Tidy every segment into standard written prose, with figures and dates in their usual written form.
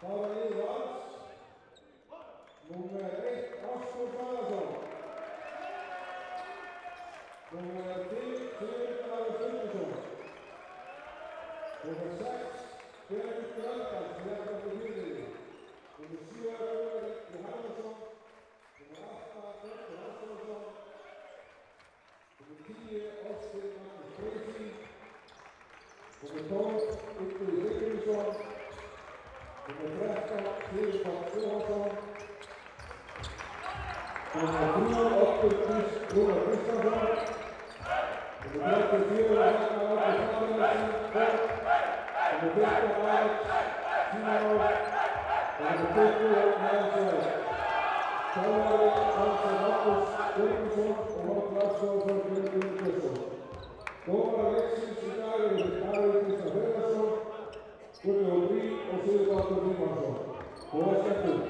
Það var liðið Vals, númer 1 Ásgeir Bjarnason, númer 5 Sigurður Davíð Finnbogason, númer 6 Benedikt Gröndal sem leikur eftir hýrliði, númer 7 Rúnar Jóhannesson, númer 8 Björn Hafsteinsson, númer 10 Óskar Magnús Freysi, númer 12 Illugi Sigurðsson, númer 13 Sigurpáll Jóhannsson, númer 3 Oddur Rúnar Kristjánsson, númer 34 Ragnar Árni Fabríðsson, númer 15 Alex Tímanór og númer 20 Næðarsvæð. Þjálfari Hansen Magnús Birgisson og Mark Larsson frá Grindavík Björnsson. Dómarar leiksins í dag eru Davíð Kristján Hreiðarsson, Guðjón Brí og Sigurður Frímannsson. Góða skemmtun!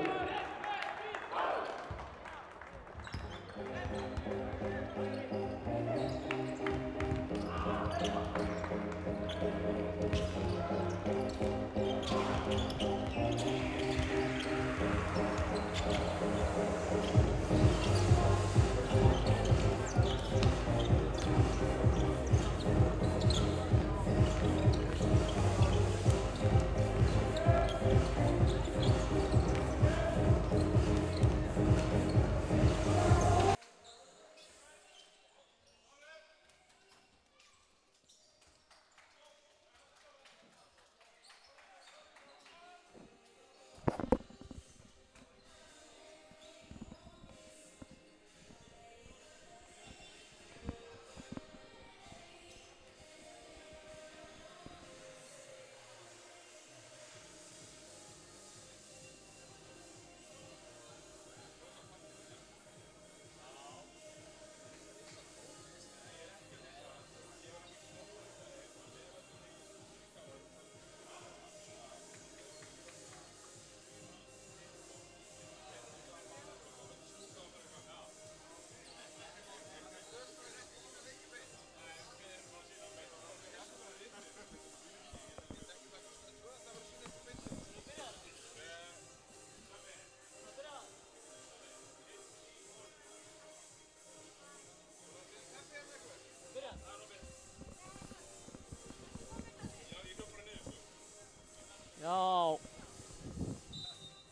Já,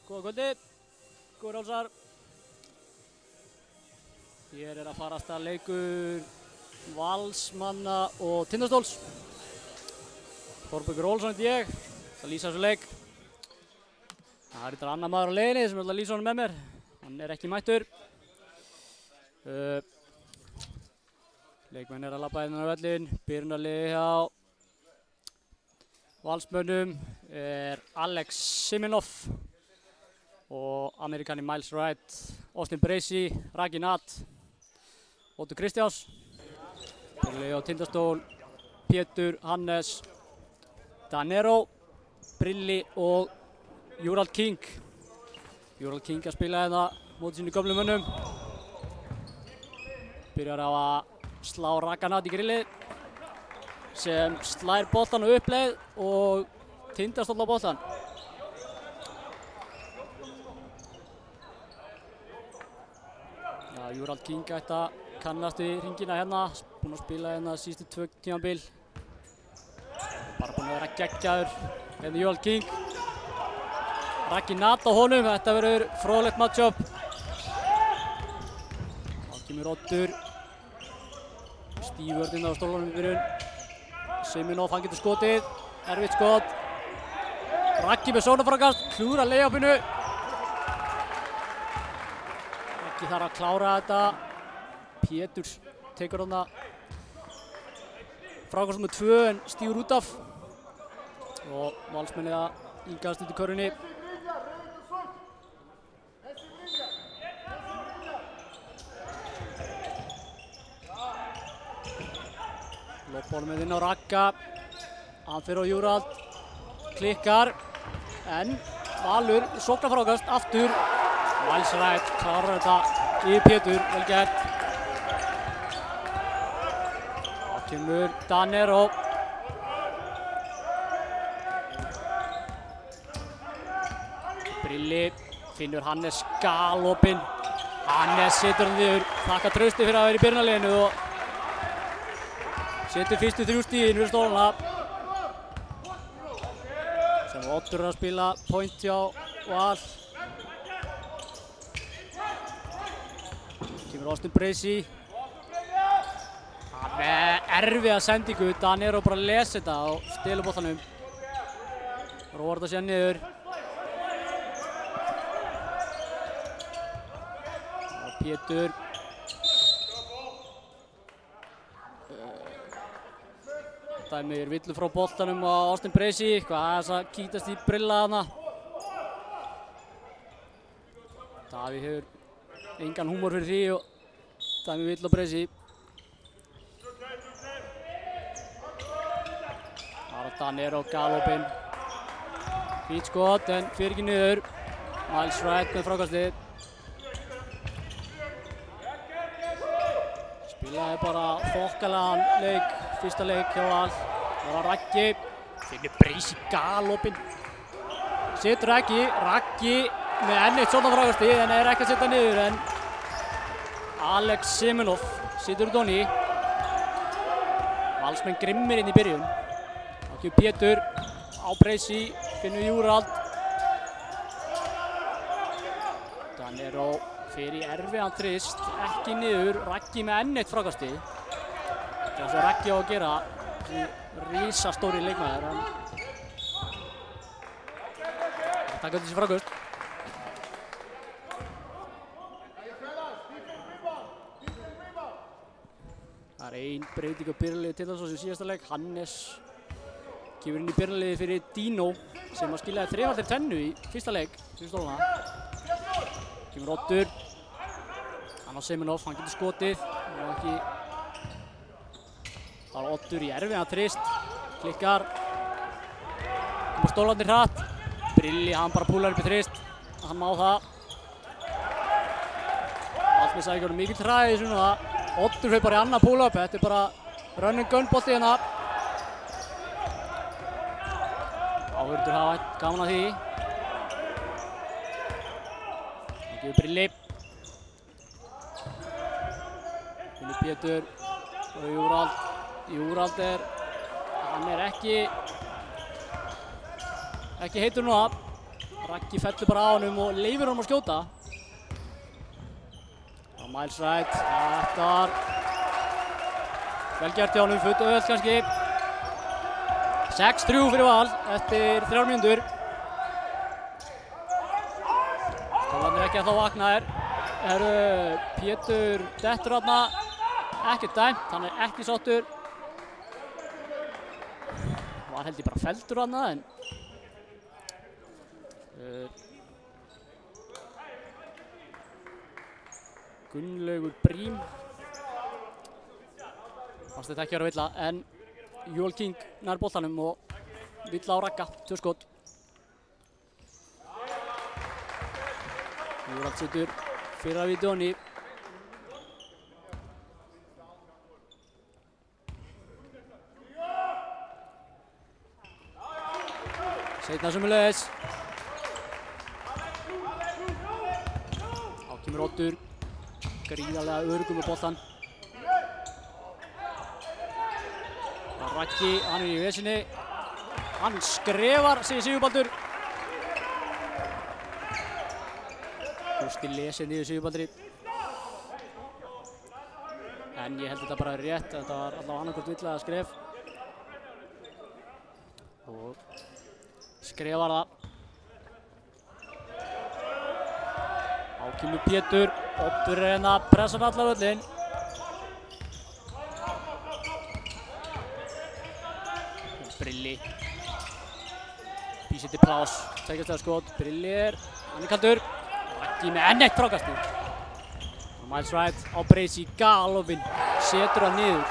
góða kvöldi, góður Rálsar. Hér að fara af stað leikur Valsmanna og Tindastóls. Þorbergur Olsson heiti ég, það lýsa þessu leik. Það er þetta annar maður á leiðinni sem ætla að lýsa honum með mér. Hann er ekki mættur. Leikmenn að labba hérna á völlinn, byrjunarliði hjá Valsmönnum er Alex Siminov og Amerikani Miles Wright, Austin Bracey, Raki Nat, Óttur Kristjáns. Byrjunarliði á Tindastól, Pétur, Hannes, Danero, Brilli og Júrald King. Júrald King að spila hérna móti sínu gömlu mönnum. Byrjar á að slá Raka Nat í grillið sem slær boltan á uppleið og Tindastóll á boltan. Já, Júrald King ætti að kannast við hringina hérna. Búinn að spila hérna síðustu 2 tímabil. Bara búinn að vera geggjaður hérna Júrald King. Raggi Nat á honum, þetta verður fróðlegt matchup. Þá kemur Oddur. Stífur inn á stólunum í byrjun. Siminov, hann getur skotið. Erfitt skot. Raggi með sónafrákast, klúðrar layupinu. Raggi þarf að klára þetta. Péturs tekur þarna frákast nummer 2 en stígur út af. Og Valsmennið að íngast út í körfunni. Lobbólum inn á Ragga. Hann fyrir á Júrald. Klikkar. En Valur sóknarfrákast aftur. Miles Wright klárar þetta yfir Pétur. Vel gert. Þá kemur Danero. Brilli finnur Hannes galopinn. Hannes setur hann niður. Þakka trausti fyrir að vera í byrjunarliðinu og setur fyrstu 3 stigin fyrir stólana. Sem Oddur að spila point hjá Val. Kemur Austin Bracey. Hann með erfiða sendingu. Danero bara að lesa þetta og stelur boltanum. Róar þetta síðan niður. Og Pétur. Dæmir villu frá boltanum á Austin Bracey. Eitthvað aðeins að kýtast í brilla hana. Davíð hefur engan húmor fyrir því og dæmir villu á Bracey. Danero galopinn. Fínt skot en fyrir ekki niður. Miles Wright með frákastið. Spilaði bara þokkalegan leik, fyrsta leik hjá Val. Það var Raggi. Finnur Bracey galopinn. Setur Raggi. Raggi með enn eitt svona frákastið en er ekki að setja niður en Alex Siminov situr út honni. Valsmenn grimmir inn í byrjun. Þá kemur Pétur á Bracey, finnur Júrald. Danero fyrir erfiðan þrist, ekki niður. Raggi með enn eitt frákastið. Það er svo Raggi á að gera, þessi risastóri leikmaður. Hann taka þessi frákast. Það er ein breyting á byrjunarliði til þess að síðasta leik. Hannes kemur inn í byrjunarliði fyrir Dino sem að skilaði 3-2 í fyrsta leik fyrir stólana. Kemur Oddur. Hann á Siminov, hann getur skotið. Það er Oddur í erfiðan þrist. Klikkar. Kemur stólarnir hratt. Brilli, hann bara púlar upp í þrist. Hann má það. Allt með sækjum mikill hraði þessu núna. Oddur hleypar í annað pull-up. Þetta er bara run and gun bolti hérna. Áhörður hafa gaman að því. Hann gefur Brilli. Finnur Pétur og Júrald. Júrald hann er ekki heitur núna. Raggi fellur bara á honum og leifir honum að skjóta. Miles Wright, þetta var vel gert hjá honum, futt öll kannski. 6-3 fyrir Val eftir 3 mínútur. Stólarnir ekki að þá vakna þér. Pétur dettur þarna, ekkert dæmt, hann er ekki sáttur. Var held ég bara felldur þarna en Gunnlaugur Brím. Fannst þetta ekki vera villa en Júrald King nær boltanum og villa á Ragga, 2 skot. Júrald setur fyrra vídeóni. Seinna sömuleiðis. Þá kemur Oddur. Gríðarlega öruggur með boltann. Raggi, hann í vesinni. Hann skrefar, segir Sigurbaldur. Gústi lesið niður Sigurbaldri. En ég held þetta bara rétt. Þetta var allavega annarkvort villaða skref. Og skrefar það. Á kemur Pétur. Oddur er hérna að pressa hann allar völlinn. Brilli. Býr sér til plás. Tækjastlega skot. Brilli er. Hann er kaldur. Raggi með enn eitt frákastið. Miles Wright á Bracey. Galopinn. Setur hann niður.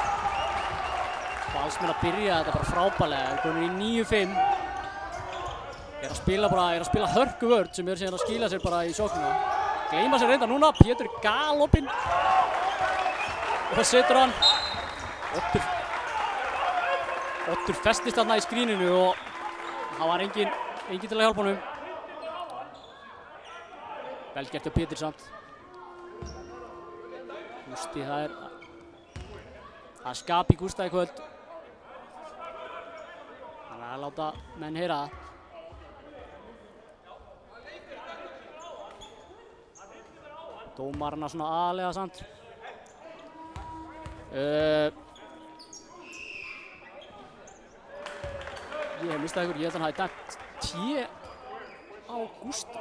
Valsmenn að byrja þetta bara frábærlega. Þeir komnir í 9-5. Er að spila hörku vörn sem síðan að skila sér bara í sóknina. Gleyma sér reynda núna. Pétur galopinn. Og það setur hann. Oddur festist þarna í skríninu og það var engin til að hjálpa honum. Vel gert hjá Pétur samt. Gústi, það er skap í Gústa í kvöld. Það er að láta menn heyra það. Dómarna svona aðalega samt. Ég hef mistað ykkur, ég held að hann hafi dæmt 10 á Gústa.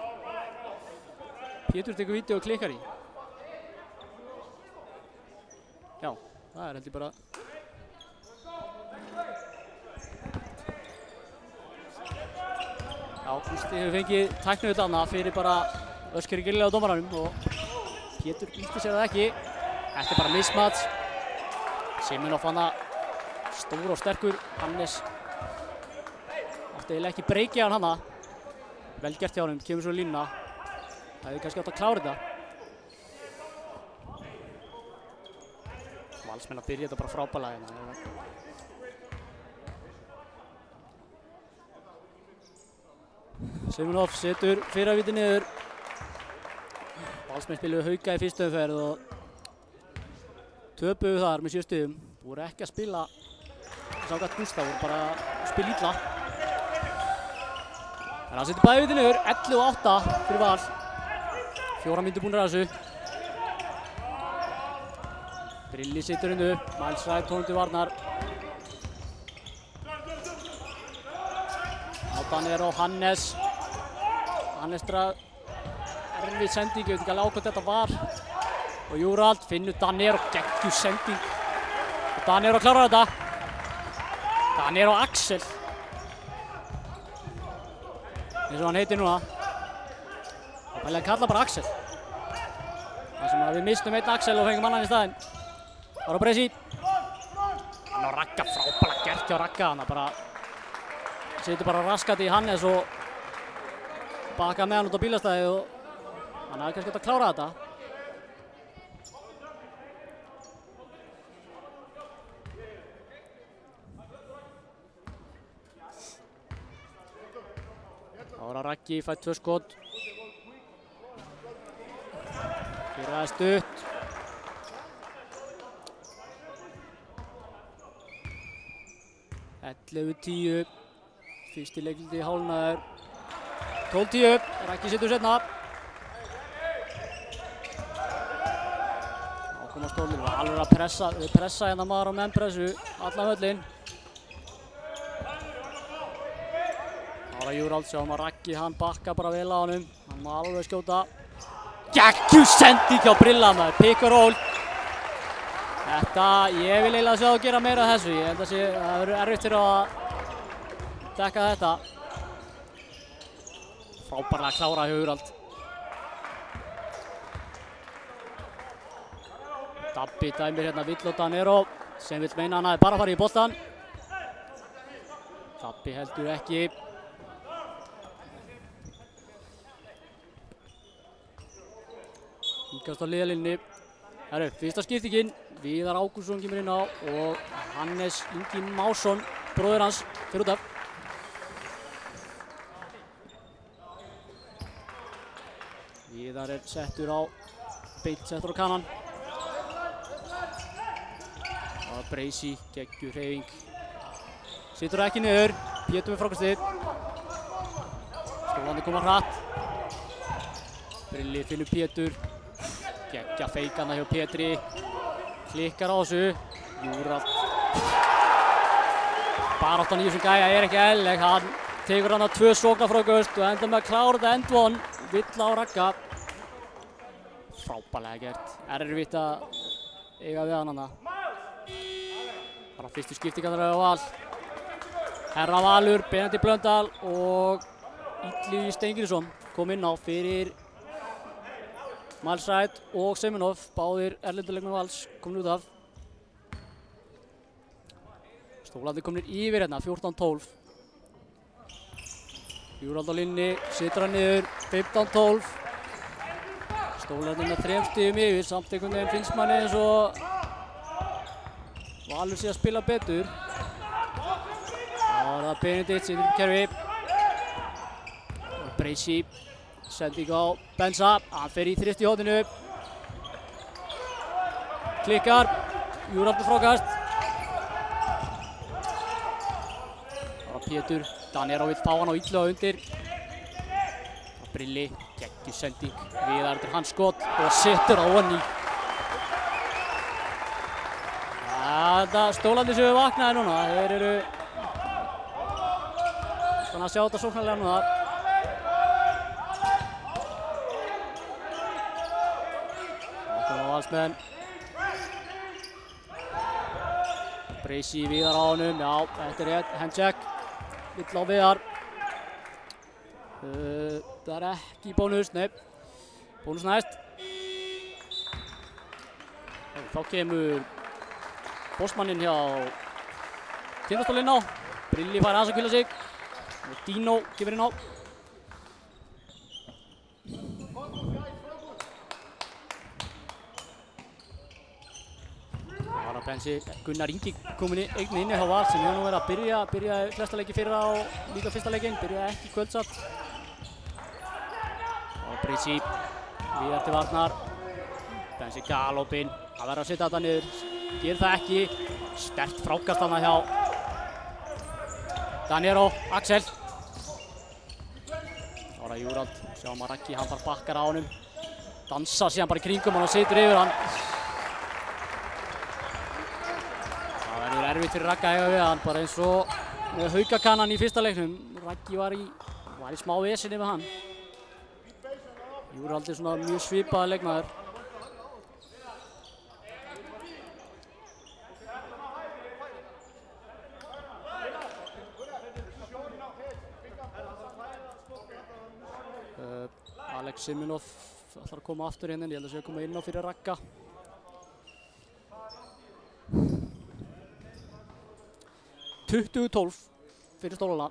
Pétur tekur vídeó og klikkar í. Já, það er held ég bara. Já, Gústi hefur fengið tækniðu þarna fyrir bara öskeri gillilega á dómaranum og Pétur ýtti sér það ekki. Þetta er bara mismatch. Siminoff hana stór og sterkur. Hannes átti eiginlega ekki breykið hann hana. Vel gert hjá honum, kemur svo línuna. Það hefði kannski átt að klára þetta. Valsmenn að byrja þetta bara frábærlega hérna. Siminoff setur fyrravíti niður. Valsmenn spiluðu Hauka í fyrstu umferð og töpuðu þar með 7 stigum. Voru ekki að spila samkvæmt Gústa, voru bara að spila illa. En hann setur bæði víti niður, 11-8 fyrir Val. 4 mínútur búnir að þessu. Brilli setur henni upp, Miles Wright honum til varnar. Átan er á Hannes. Hannes drað erfið sending, ég veit ekki alveg á hvað þetta var. Og Júrald finnur Danero, geggjur sending. Og Danero klárar þetta. Danero Axel. Eins og hann heitir núna. Það er að kalla bara Axel. Það sem við mistum einn Axel og fengum annan í staðinn. Það var á Bracey. Hann á Ragga, frábærlega gert hjá Ragga. Hann bara setur bara raskat í Hannes og bakað með hann út á bílastæði og hann hafði kannski átt að klára þetta. Þá var að Raggi fætt 2 skot. Fyrraði stutt. (11-10). Fyrsti leikluti hálfnaður. 12-10. Raggi setur setna. Ákoma stólinn. Valur að pressa hérna maður á mennpressu. Allan höllinn. Ára Júrald, sjáum að Raggi, hann bakka bara vel á honum. Hann má alveg skjóta. Geggjur sending hjá Brilla maður. Pick and roll. Þetta, ég vil eiginlega sjá að gera meira af þessu. Ég held að það verður erfitt fyrir að dekka þetta. Frábærlega klára hjá Júrald. Dabbi dæmir hérna vill og Danero sem vill meina hann hafi bara farið í boltan. Dabbi heldur ekki. Hingast á liðalínni. Herru, fyrsta skiptingin. Viðar Ágústsson kemur inn á og Hannes Ingi Másson, bróðir hans, fyrir út af. Viðar settur á kannan. Og Bracey, geggjur hreyfing. Situr ekki niður, Pétur með frákastið. Stólandi koma hratt. Brilli finnur Pétur. Geggja feikana hjá Pétri. Klikkar á þessu. Júrald. Baráttan í þessum gæja ekki eðlileg. Hann tekur hana 2 sóknarfráköst og endar með að klára þetta end one. Villa á Ragga. Frábærlega gert. Erfitt að eiga við hann hana. Bara fyrstu skiptingarnar á Val. Herra Valur, Benedikt Blöndal og Illugi Steingrímsson kom inn á fyrir Miles Wright og Semenov. Báðir erlenduleikmenn Vals komin út af. Stólandi komnir yfir hérna, 14-12. Júrald á línni, situr hann niður, 15-12. Stólandi með 3 stigum yfir, samt einhvern veginn finnst manni eins og Valur sé að spila betur. Það var það Benedikt, situr upp í kerfi. Bracey, sending á Benza, hann fer í þrist í hóðinu. Klikkar, Júrald með frákast. Pétur, Danero vill fá hann á illu á undir. Brilli, geggjur sending, Viðar eftir hans skot og setur á hann í. Þetta Stólandi sem við vaknaði núna, þeir eru þannig að sjá þetta sóknarlega núna. Ákveðum á valsmenn. Bracey, Viðar á honum, já, þetta er rétt, handcheck. Vill á Viðar. Það er ekki bónus, nei. Bónus næst. Þá kemur Bosmaninn hjá Tindastól inn á. Brilli fær aðeins að hvíla sig. Og Dino kemur inn á. Bensi, Gunnar Ingi komin inn hjá Val sem hefur nú verið að byrja flesta leiki fyrra og líka fyrsta leikinn, byrjaði ekki kvöldsatt. Og Bracey, Viðar til varnar. Bensi galopinn, að verða að setja þetta niður, gerir það ekki. Sterkt frákast þarna hjá Danero, Axel. Þá er það Júrald, sjáum að Raggi, hann bara bakkar á honum. Dansa síðan bara í kringum hann og situr yfir hann. Það er erfitt fyrir Ragga að eiga við hann, bara eins og með Haukakannan í fyrsta leiknum. Raggi var í smá vesinni með hann. Júrald er svona mjög svipaður leikmaður. Alex Semenov ætlar að koma aftur hérna, ég held að sé að koma inn á fyrir Ragga. (20-12) fyrir Stólana.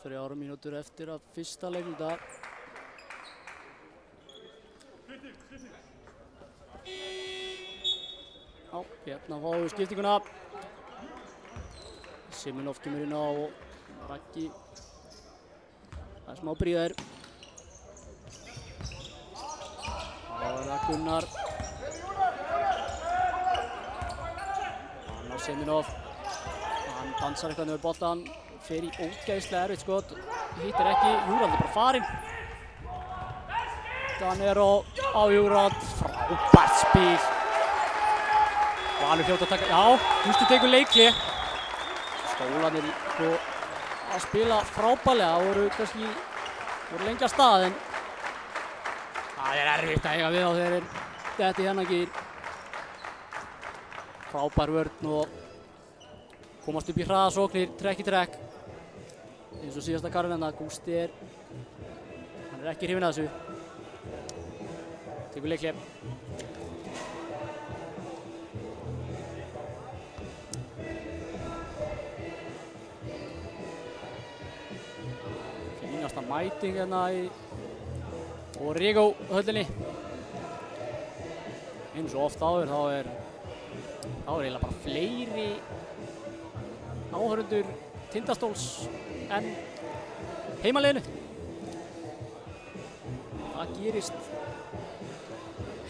Þrjár mínútur eftir að fyrsta leikluta. Já, hérna fáum við skiptinguna. Semenov kemur inn á og Raggi. Það er smá bríðar. Það er það Gunnar. Annar Semenov. Hann dansar eitthvað niður boltan. Fer í ógeðslega erfitt skot. Hittir ekki. Júrald er bara farinn. Danero á Júrald. Frábært spil. Valur fljótt að taka. Já, Gústi tekur leikli. Stólanir að spila frábærlega, voru lengi að stað en það er erfitt að eiga við á þegar þetta í hennar gír. Frábær vörn og komast upp í hraðasóknir, trekk í trekk. Eins og síðasta karfinn en Gústi hann er ekki hrifinn að þessu. Tekur leikli. Mæting hérna í Origo höllinni. Eins og oft áður þá er eiginlega bara fleiri áhorfendur Tindastóls en heimaliðinu. Það gerist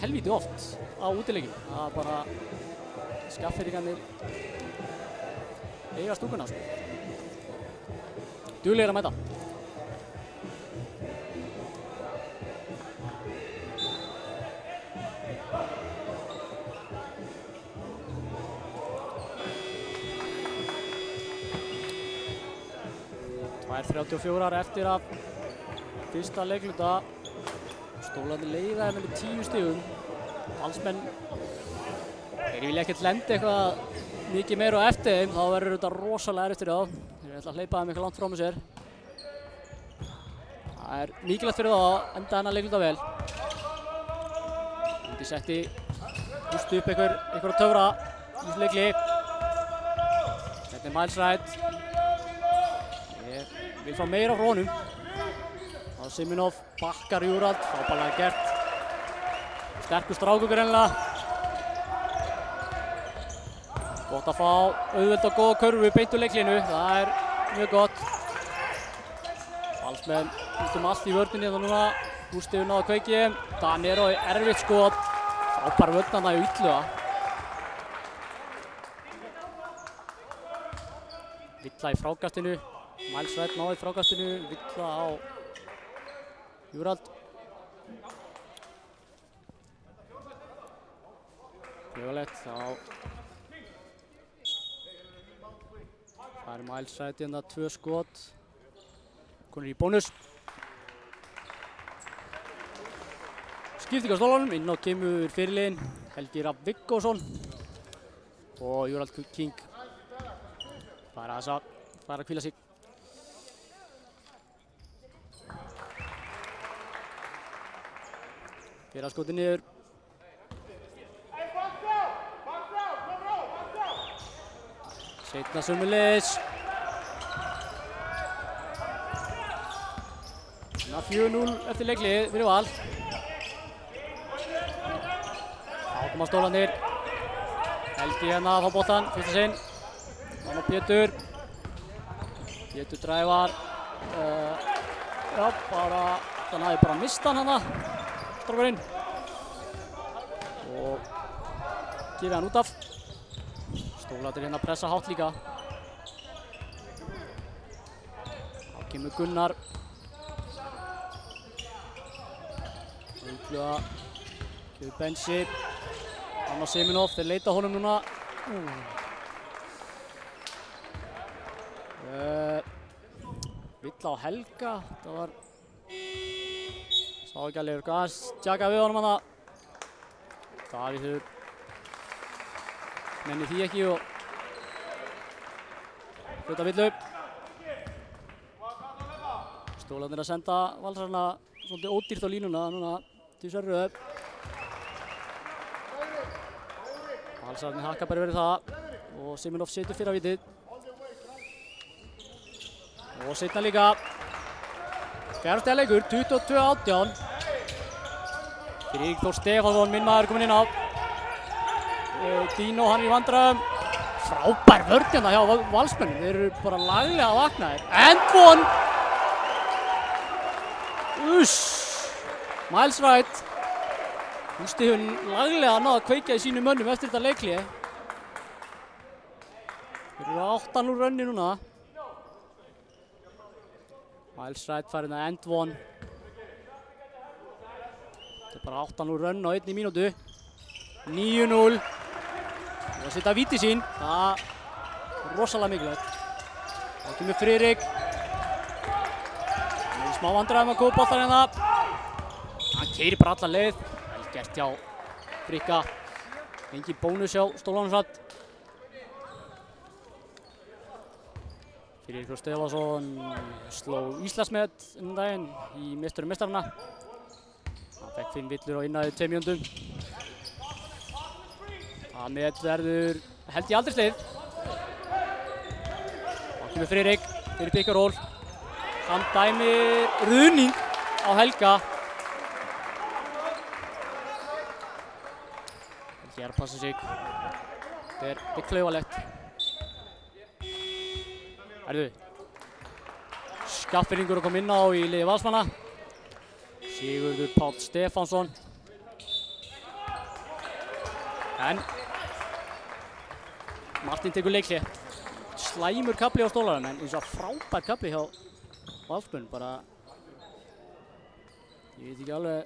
helvíti oft á útileikjum. Það er bara Skagfirðingarnir eiga stúkuna, sko. Duglegir að mæta. Það er 34 eftir af fyrsta leikluta. Stólarnir leiða með 10 stigum. Valsmenn, þeir vilja ekkert lenda eitthvað mikið meira á eftir þeim, þá verður þetta rosalega erfitt fyrir þá. Þeir ætla að hleypa þeim eitthvað langt frá með sér. Það er mikilvægt fyrir þá að enda þennan leikluta vel. Úti setti hústu upp einhverja töfra í þessu leikli. Þetta er Miles Wright. Ég vil fá meira frá honum. Það er Siminov, bakkar Júrald, frábærlega gert. Sterkur strákur greinilega. Gott að fá auðveld og góða körfu beint úr leiklinu, það er mjög gott. Valsmenn út allt í vörninni hérna núna. Gústi hefur náð að kveikja þeim. Danero er erfitt skot. Frábær vörn þarna í Illuga. Villa í frákastinu. Miles Wright náði frákastinu. Villa á Júrald. Fjögulegt, þá það er Miles Wright hérna 2 skot. Konur í bónus. Skipting á stólunum, inn á kemur fyrirliðinn Helgi Rafn Viggósson og Júrald King. Það er aðeins að fara að hvíla sig. Fyrra skotið niður. Seinna sömuleiðis. Þannig að 4-0 eftir leiklið fyrir Val. Þá koma stólarnir. Helgi hérna að fá boltann, fyrsta sinn. Þannig að Pétur. Pétur dræfar. Já, hann hafði bara mist hann hana, strákurinn. Og gefið hann út af. Stólarnir hérna að pressa hátt líka. Þá kemur Gunnar. Illuga gefur bensi. Hann á Siminov, þeir leita honum núna. Villa á Helga, það var sá ekki alveg gas, tjaka við honum hana. Davíð nenni því ekki og hluta Villu. Stólarnir að senda Valsarana svolítið ódýrt á línuna núna til Sörröðu. Valsararnir hakka bara verið það og Siminov setur fyrra vitið. Og seinna líka. Fjárstæða leikur, 22-18. Fyrir Þór Stefánsson, minn maður kominn inn á. Dino hann í vandræðum. Frábær vörn hérna hjá Valsmönnum. Þeir eru bara laglega að vakna þér. And one! Miles Wright. Gústi hefur laglega náð að kveikja í sínum mönnum eftir þetta leikli. Þeir eru 8-0 rönni núna. Miles Wright farinn að end one. Þetta er bara 8-0 rönn á 1 mínútu. 9-0. Og að setja víti sín. Það er rosalega mikilvægt. Þá kemur Friðrik. Hann er í smá vandræðum að koma boltann hérna. Hann keyrir bara alla leið. Vel gert hjá Frikka. Engin bónus hjá Stólanum. Fyrir Þór Stefánsson sló Íslandsmet daginn í Meisturum meistarana. Hann fekk 5 villur á innaði 2 mínútum. Það met verður held í aldrei sleið. Þá kemur Friðrik fyrir pick and roll. Hann dæmir ruðning á Helga. Helgi er að passa sig. Þetta er klauvalegt. Herðu, Skaffinningur að koma inn á í liði Valsmanna. Sigurður Páll Stefánsson. En Martin tekur leikhlé. Slæmur kafli á stólarum en eins og frábær kafli hjá Valsmönnum. Bara, ég veit ekki alveg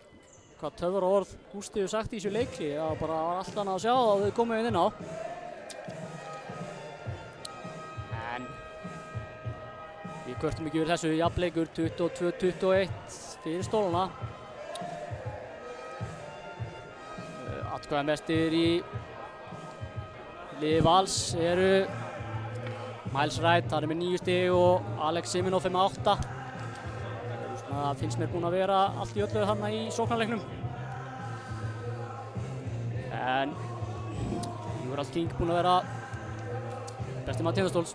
hvað töfraorð Gústi hefur sagt í þessu leikhlé. Það var bara allt annað að sjá að þau komið inn á. En við kvörtum ekki yfir þessu. Jafnleikur 22-21 fyrir stólana. Atkvæðamestir í liði Vals eru Miles Wright, hann er með 9 stig og Alex Siminov með 8. Það finnst mér búinn að vera allt í öllu þarna í sóknarleiknum. En Júrald King búinn að vera besti maður Tindastóls.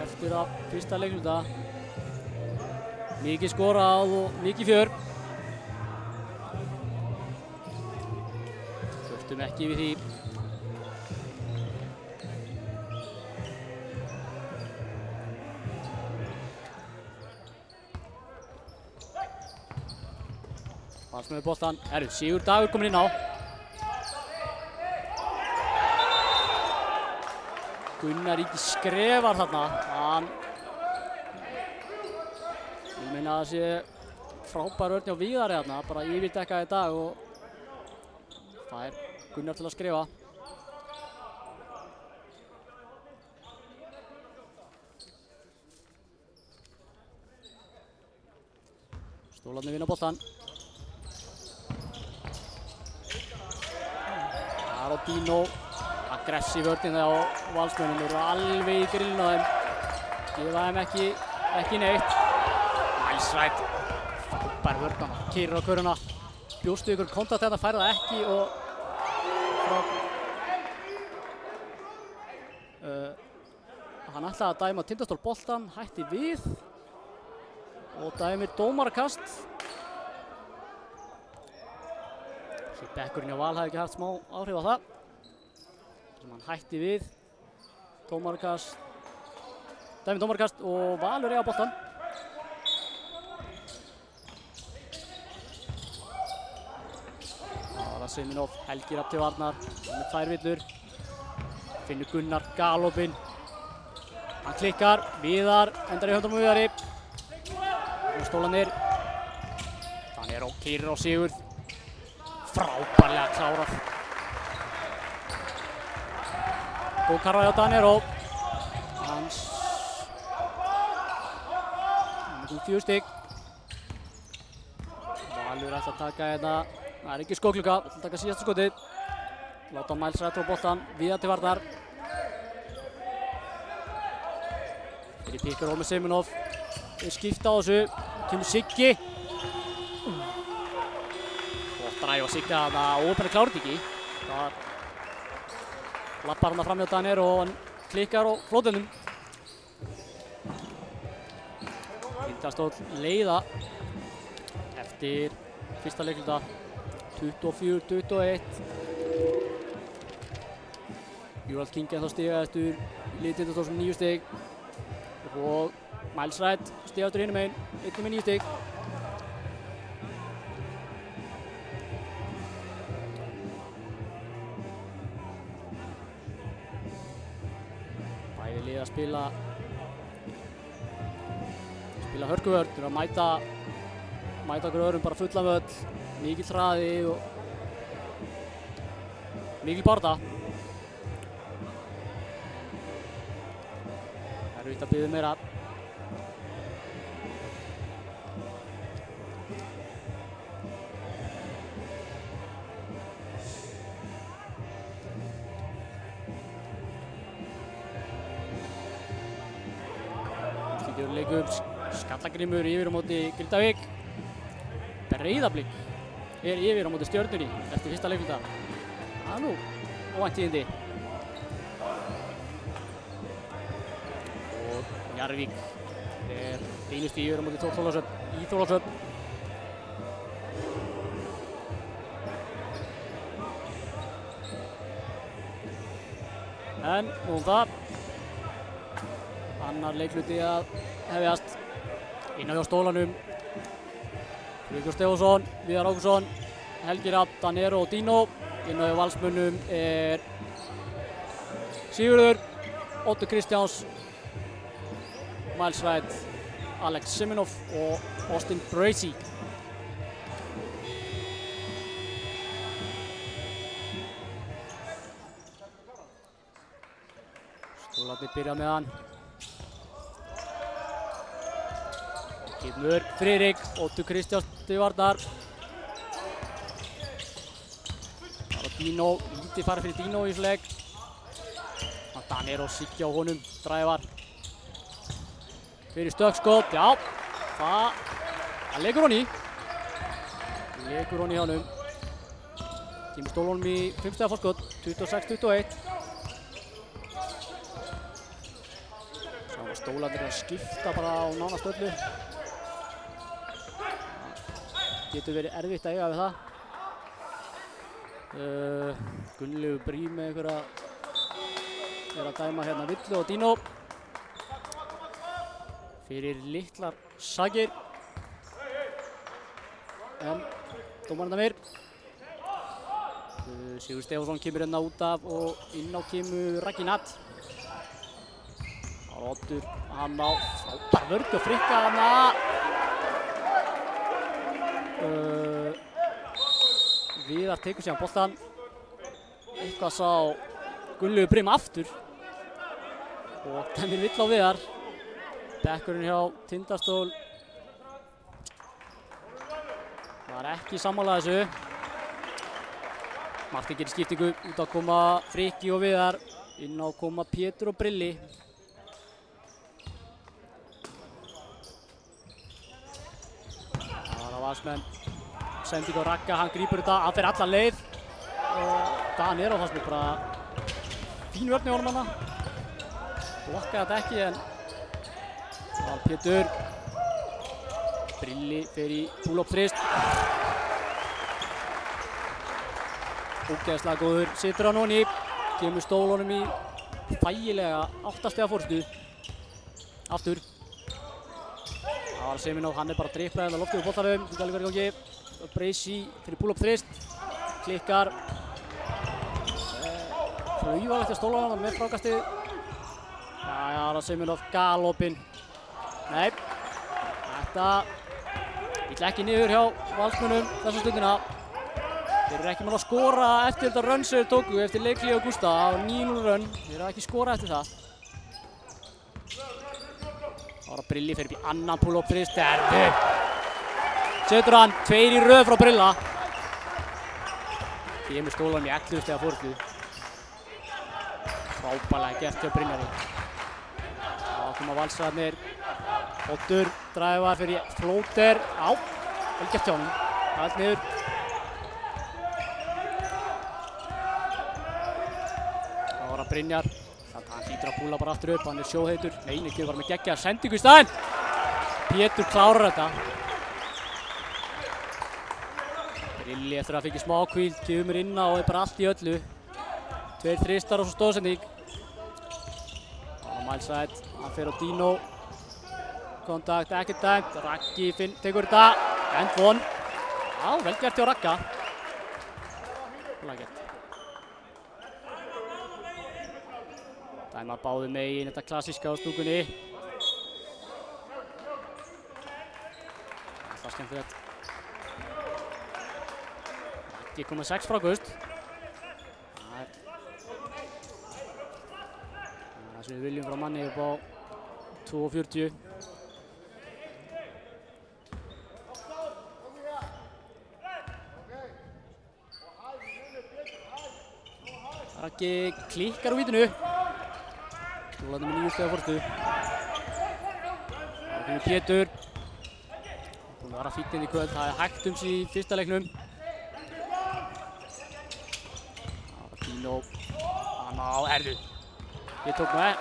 Eftir að fyrsta leikluta. Mikið skorað og mikið fjör. Þurftum ekki við því. Valsmenn með boltann. Sigur Dagur kominn inn á. Gunnar Ingi skrefar þarna. Ég meina að það sé frábær vörn hjá Víðari þarna, bara yfirdekkaði í dag og það er Gunnar til að skrifa. Stólarnir vinna boltann. Arodino. Aggressív vörnin á Valsmönnum, eru alveg í grillinu á þeim. Gefa þeim ekki neitt. Miles Wright, frábær vörn hann, keyrir á köruna. Bjóstu ykkur kontakt þetta, fær það ekki og hann ætlaði að dæma Tindastól boltann, hætti við og dæmir dómarakast. Þessi bekkurinn hjá Val hafði ekki haft smá áhrif á það. Sem hann hætti við. Dómarakast. Dæmir dómarakast og Valur á boltann. Það var Siminov, Helgi Rapp til varnar. Með 2 villur. Finnur Gunnar galopinn. Hann klikkar. Víðar endar í höndum á Víðari. Stólanir. Danero keyrir á Sigurð. Frábærlega klárað. Góð karfa hjá Danero. Hans með 4 stig. Valur ætla að taka þetta. Það er ekki skókluga, ætla að taka síðasta skotið. Láta Miles Wright á boltann, Víðar til varnar. Fyrir pikkar með Siminov. Skipta á þessu. Kemur Siggi. Gott ræði á Sigga þarna, ópenni klárt ekki. Það lappar hann fram hjá Danero og hann klikkar á flótunum. Tindastóll leiða eftir fyrsta leikluta 24-21. Júrald King ennþá stigaðastur í liði Tindastóls með 9 stig og Miles Wright stigaðastur hinum megin, einnig með 9 stig. Bæði lið að spila hörkuvörn, að mæta okkur öðrum bara fullan völl, mikill hraði og mikil barða. Erfitt að biðja meira. Slíkur leikum Skallagrímur yfir á móti Grindavík. Breiðablik er yfir á móti Stjörnunni eftir fyrsta leikluta. Það er nú óvænt tíðindi. Njarðvík einu stígur á móti Þórshöfn í Þorlákshöfn. En nú það. Annar leikluti að hefjast inn á hjá stólanum. Friðþjófur Stefánsson, Viðar Ágústsson, Helgi Rafn, Danero og Dino. Inn á hjá Valsmönnum Sigurður, Oddur Kristjáns, Miles Wright, Alex Siminov og Austin Bracey. Stólarnir byrja með hann. Kemur Friðrik, Oddur Kristjáns til varnar. Það er Dino, lítið farið fyrir Dino í þessu leik. Danero Siggi á honum, drævar. Fyrir stökkskot, já, það leikur hann í. Leikur hann í honum. Kemur stólunum í 5 stiga forskot, 26-21. Sá stólarnir að skipta bara á nánast öllu. Getur verið erfitt að eiga við það. Gunnlaugur Brím með einhverja að dæma hérna Villu og Dino. Fyrir litlar sakir. En dómararnir. Sigurður Stefánsson kemur hérna út af og inn á kemur Raggi Natt. Það er Oddur, hann á frábær vörn og Frikka hana. Viðar tekur síðan boltan. Eitthvað sá Gunnlaugur Brím aftur. Og dæmir Vill á Viðar. Bekkurinn hjá Tindastól var ekki sammála þessu. Martin gerir skiptingu, út á að koma Frikki og Viðar. Inn á að koma Pétur og Brilli. Það var Valsmenn. Sending á Ragga, hann grípur þetta, hann fer alla leið. Og Danero fannst mér bara fín vörn í honum hana. Blokkaði þetta ekki en það var Pétur. Brilli fer í pull-up þrist. Ógeðslega góður, situr hann honni. Kemur stólunum í þægilega 8 stiga fórstu. Aftur. Það var Siminov, hann bara driplaði með loftið úr boltanum. Þetta alveg verið í gangi. Bracey fyrir pull-up þrist. Klikkar. Flauvalegt að stólanum með frákastið. Það var Siminov galopinn. Nei, þetta vill ekki niður hjá Valsmönnum þessa stundina. Þeir eru ekki með að skora eftir þetta run sem þeir tóku eftir Leikli og Gústa. Það var 9-0 run, þeir eru ekki skora eftir það. Það var Brilli fyrir upp í annan pull-up þrist. Setur hann 2 í röð frá Brilla. Kemur stólanum í 11 stiga fórstu. Frábærlega gert hjá Brynjari. Það koma Valsararnir. Oddur dræfar fyrir flóter. Á, vel gert hjá honum. Allt niður. Það var að Brynjar. Hann hlýtur að púla bara aftur upp, hann er sjóðheitur. Nei, ekki bara með geggja sendingu í staðinn. Pétur klárar þetta. Brilli eftir að fengi smá hvíld, kemur inn á og er bara allt í öllu. 2 þristar og svo stóðsending. Það var Miles Wright, hann fer á Dino. Kontakt, ekkert dæmt. Raggi tekur þetta. End one. Já, vel gert hjá Ragga. Vel gert. Dæmar báðu megin þetta klassíska á stúkunni. Það er skemmtilegt. Raggi kom með 6 frákust. Það sem við viljum frá manni upp á 2:40. Raggi klikkar úr vítinu. Stólarnir með 9 stiga fórstu. Það kemur Pétur. Búinn að vera fínn inn í kvöld. Það er hægt sig í fyrsta leiknum. Það var Dino. Hann á erðu. Ég tók með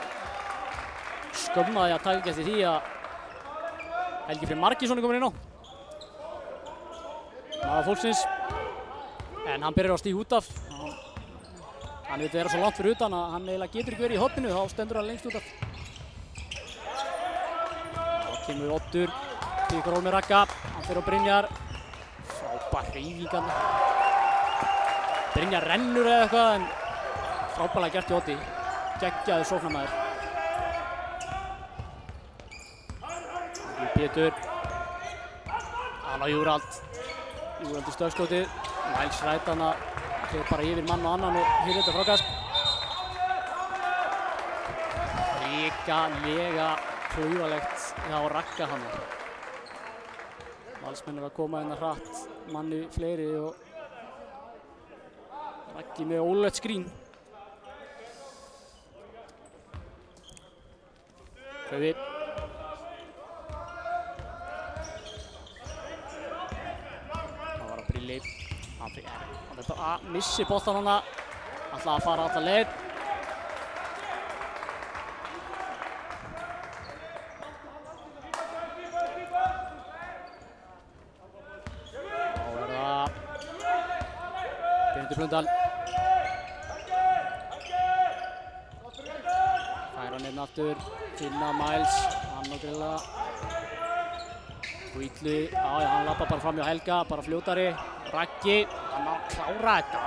skömmaði að taka eftir því að Helgi Freyr Margeirsson er komin inn á. Maður fólksins. En hann byrjar að stíga út af. Hann veit vera svo langt fyrir utan að hann eiginlega getur ekki verið í horninu, þá stendur hann lengst út af. Þá kemur Oddur, tekur ról með Ragga, hann fer á Brynjar. Frábær hreyfingan. Brynjar rennur eða eitthvað en frábærlega gert í Oddi. Geggjaður sóknarmaður. Pétur. Hann á Júrald. Júrald í stöðskotið. Miles Wright hann að fer bara yfir mann og annan og hýrði þetta frákast. Ríkalega klaufalegt hjá Ragga hann. Valsmenn að koma hérna hratt, manni fleiri og Raggi með ólögt skrín. Klaufi. Það var að Brilli. Hann er bara að missi boltan hana. Ætlaði að fara alla leið. Þá er það Benedikt Blöndal. Fær hann inn aftur. Finna Miles. Hann og Grilla. Guillu. Hann lappar bara fram hjá Helga. Bara fljótari. Raggi, hann á að klára þetta.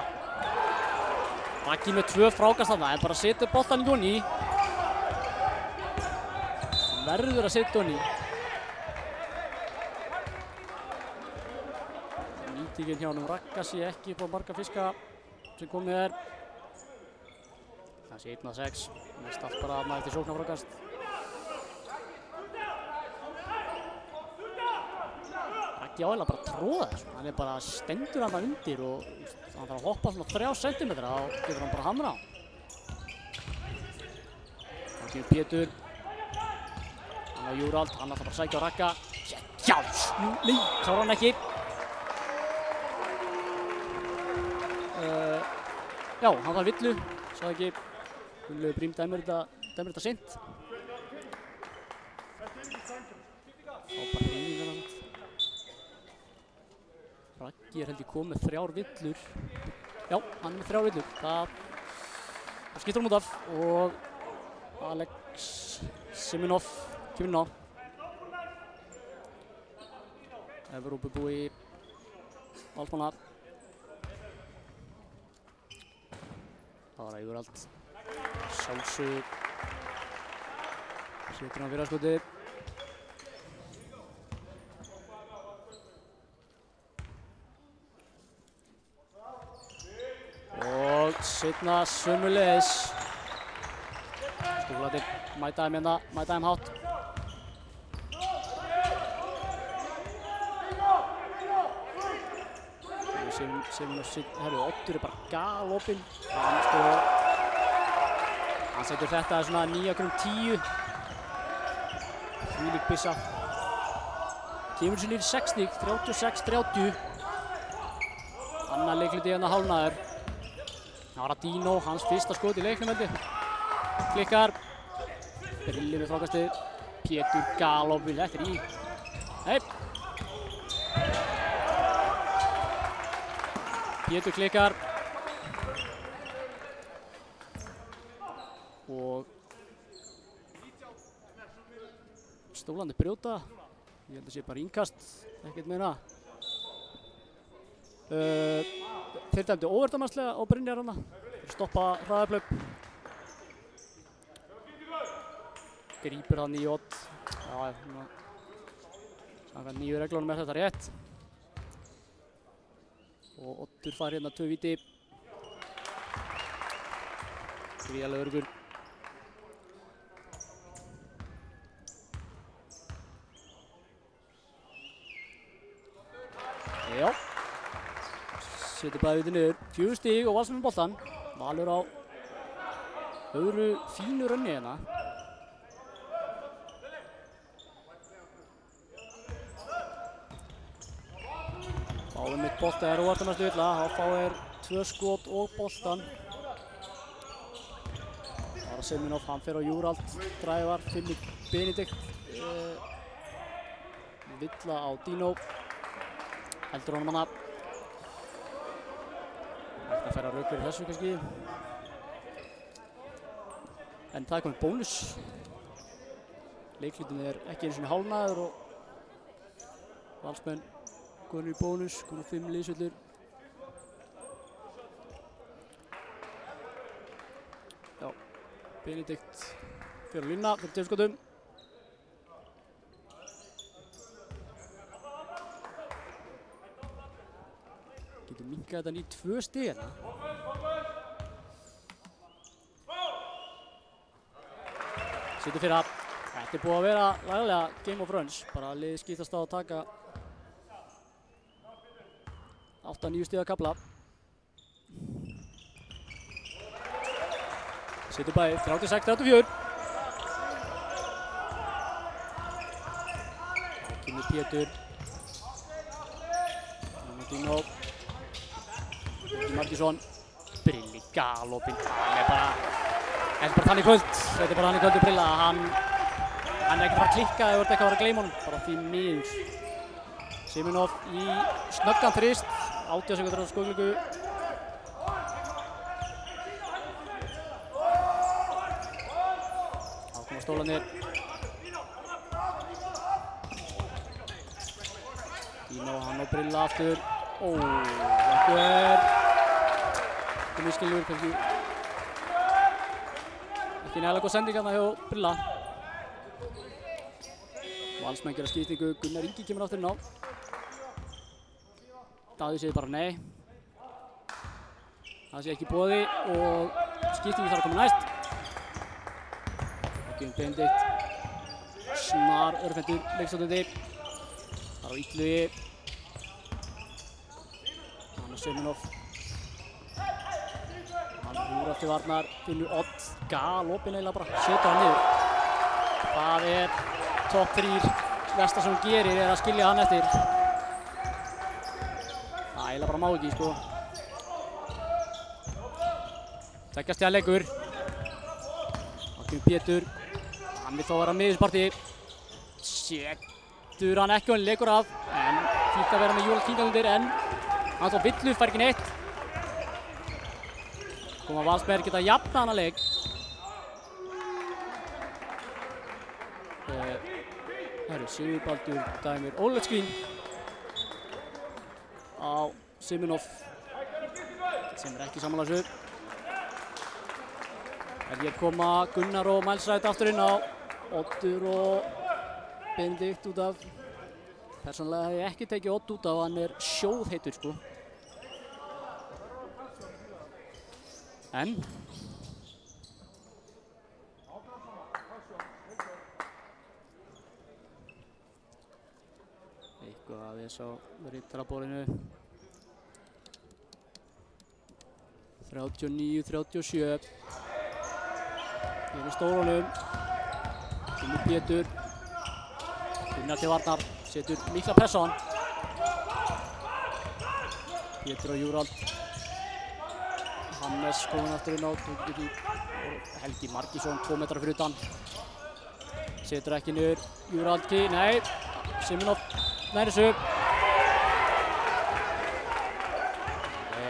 Raggi með 2 frákast þarna, en bara setur boltan í Jóni. Hann verður að setja Jóni. Nýtingin hjá honum Ragga sé ekki upp á marga fiska sem komið er. Það sé 1-6, mest allt bara maður eftir sóknarfrákast. Raggi álega bara tróða þessu, hann er bara stendur hann undir og hann þarf að hoppa svona 3 cm og getur hann bara hamra á. Þá kemur Pétur, hann á Júrald, hann ætlar bara að sækja á Ragga. Já, nei, klárar hann ekki. Já, hann þarf villu, sá ekki, Gunnlaugur Brím dæmir þetta seint. Frábær hreyfingar hann. Raggi held ég komið með 3 villur. Já, hann er með 3 villur. Það skiptir hann út af og Alex Siminov kemur inn á. Evrópubúi Valsmanna. Það var að Júrald. Sjálfsög. Setur hann fyrir að skoti. Og seinna sömuleiðis. Stúflatir mæta þeim hérna, mæta þeim hátt. Herru, Oddur er bara galopinn. Hann setur þetta svona 9x10. Þvílík byssa. Kemur sér niður í 6 stig, 36-30. Annar leikluti hérna hálfnaður. Það var að Dino, hans fyrsta skot í leiknum held ég. Klikkar. Brilli með frákastið. Pétur galopinn, þetta er í. Nei. Pétur klikkar. Og Stólandi brjóta. Ég held að sé bara innkast, ekkert meina. Þeir dæmdu óverdamannslega á Brynjar hana. Stoppa hraðaplaup. Grípur hann í Odd. Já, samkvæmt nýju reglunum er þetta rétt. Og Oddur fær hérna 2 víti. Gríðarlega öruggur. Já. Setur bæði víti niður. 4 stig og Valsmenn með boltann. Valur á öðru fínu runni hérna. Fáum mitt bolta er óvartamæstu illa. Þá fáir 2 skot og boltan. Það var bara Seminoff, hann fer á Júrald, drævar, Filip Benedikt, villa á Dino, heldur honum hana. Hægt að færa rauk fyrir þessu kannski. En það er komið bónus. Leikhlutinn er ekki einu sinni hálfnaður og Valsmenn konur í bónus, konur 5 liðsvillur. Já, Benedikt fyrir að línna fyrir tveimskotum. Getur minkað þetta í 2 stig hérna. Setur fyrir að. Þetta er búið að vera laglega Game of Runs. Bara liðið skiptast á að taka 8-9 stiga kafla. Setur bæði 36-34. Kynni Pétur. Dino. Martísson. Brilli galopinn. Þetta er bara þannig kvöld. Þetta er bara þannig kvöldu Brilla. Hann er ekki að fara að klikka eða eitthvað að vera að gleyma honum. Bara því miður. Seminoff í snöggan þrist. 80 sekúndur á skóglíku. Þá koma stólarnir. Dino, hann á Brilla aftur. Þetta er miskilur kannski. Ekki nægilega góð sending hérna hjá Brilla. Valsmenn gera skiptingu, Gunnar Ingi kemur aftur inn á. Daði segir bara nei. Það sé ekki í boði og skiptingu þarf að koma næst. Ekki Benedikt. Snar örfendur leikstjórnandi. Það er á Illugi. Hann er Seminoff. Hann húr aftur varnar, finnur Odd. Galopinn eiginlega bara, setur hann niður. Það er topp 3 versta sem hún gerir er að skilja hann eftir. Það eiginlega bara má ekki, sko. Tveggja stiga leikur. Þá kemur Pétur. Hann vill þó vera miðjusparti. Setur hann ekki og hann leikur af. En fínt að vera með Júrald Kinga undir en hann þá villu, fær ekki neitt. Koma Valsmenn geta jafnað hana leik. Það eru Sigurbaldur Dæmir Ólafsvín á Seminoff sem er ekki sammála þessu. Hér koma Gunnar og Miles Wright aftur inn á. Oddur og Benedikt út af. Persónulega hef ég ekki tekið Odd út af, hann er sjóðheitur, sko. En eitthvað að við sá rittaraborðinu. 39-37. Hér í stórunum. Kemur Pétur. Gunnar til varnar. Setur mikla pressa á hann. Pétur og Júrald. Hannes kominn aftur inn á. Helgi Margísson 2 metrar fyrir utan. Setur ekki niður. Júrald ekki. Nei. Seminoff nær þessu. Það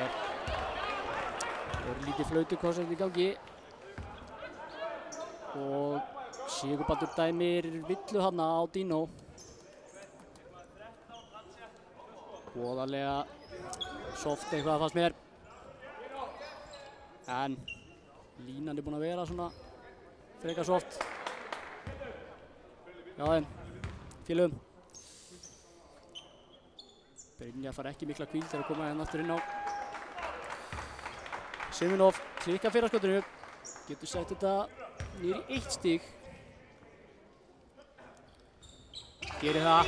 er lítið flautukonsert í gangi. Og Sigurbaldur Dæmir villu þarna á Dino. Voðalega soft eitthvað fannst mér. En línan er búin að vera svona frekar soft. Já en, félögum. Brynjar fær ekki mikla hvíld þegar að koma hérna aftur inn á. Seminoff klikkar fyrir að skotinu. Getur sett þetta niður í 1 stig. Gerir það.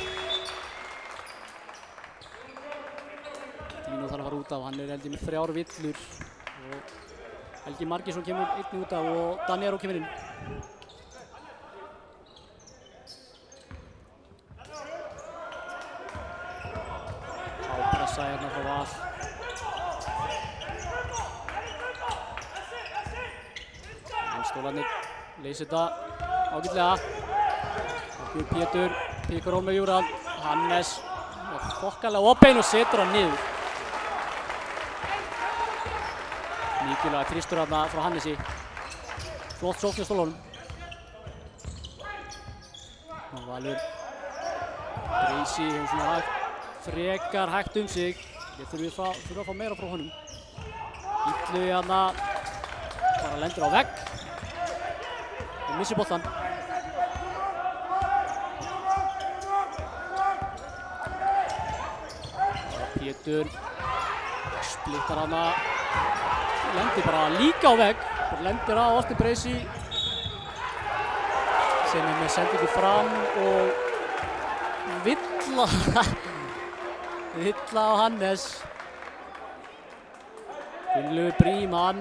Dino þarf að fara út af, hann er held ég með 3 villur. Og Helgi Margísson kemur einnig út af og Daniel kemur inn. Ápressa hérna frá Val. Stólarnir leysir þetta ágætlega. Pétur píkar ról með Júrald. Hannes þokkalega opinn og setur hann niður. Mikilvæg þristur þarna frá Hannesi. Flott sókn hjá Stólunum. Valur Bresi hefur svona frekar hægt sig. Við þurfum að fá meira frá honum. Illugi hérna bara lendir á vegg og missir boltan. Pétur splittar hana, lendir bara líka á vegg. Lendir á Austin Bresi sem með sendingu fram og villa á Hannes. Gunnlaugur Brím, hann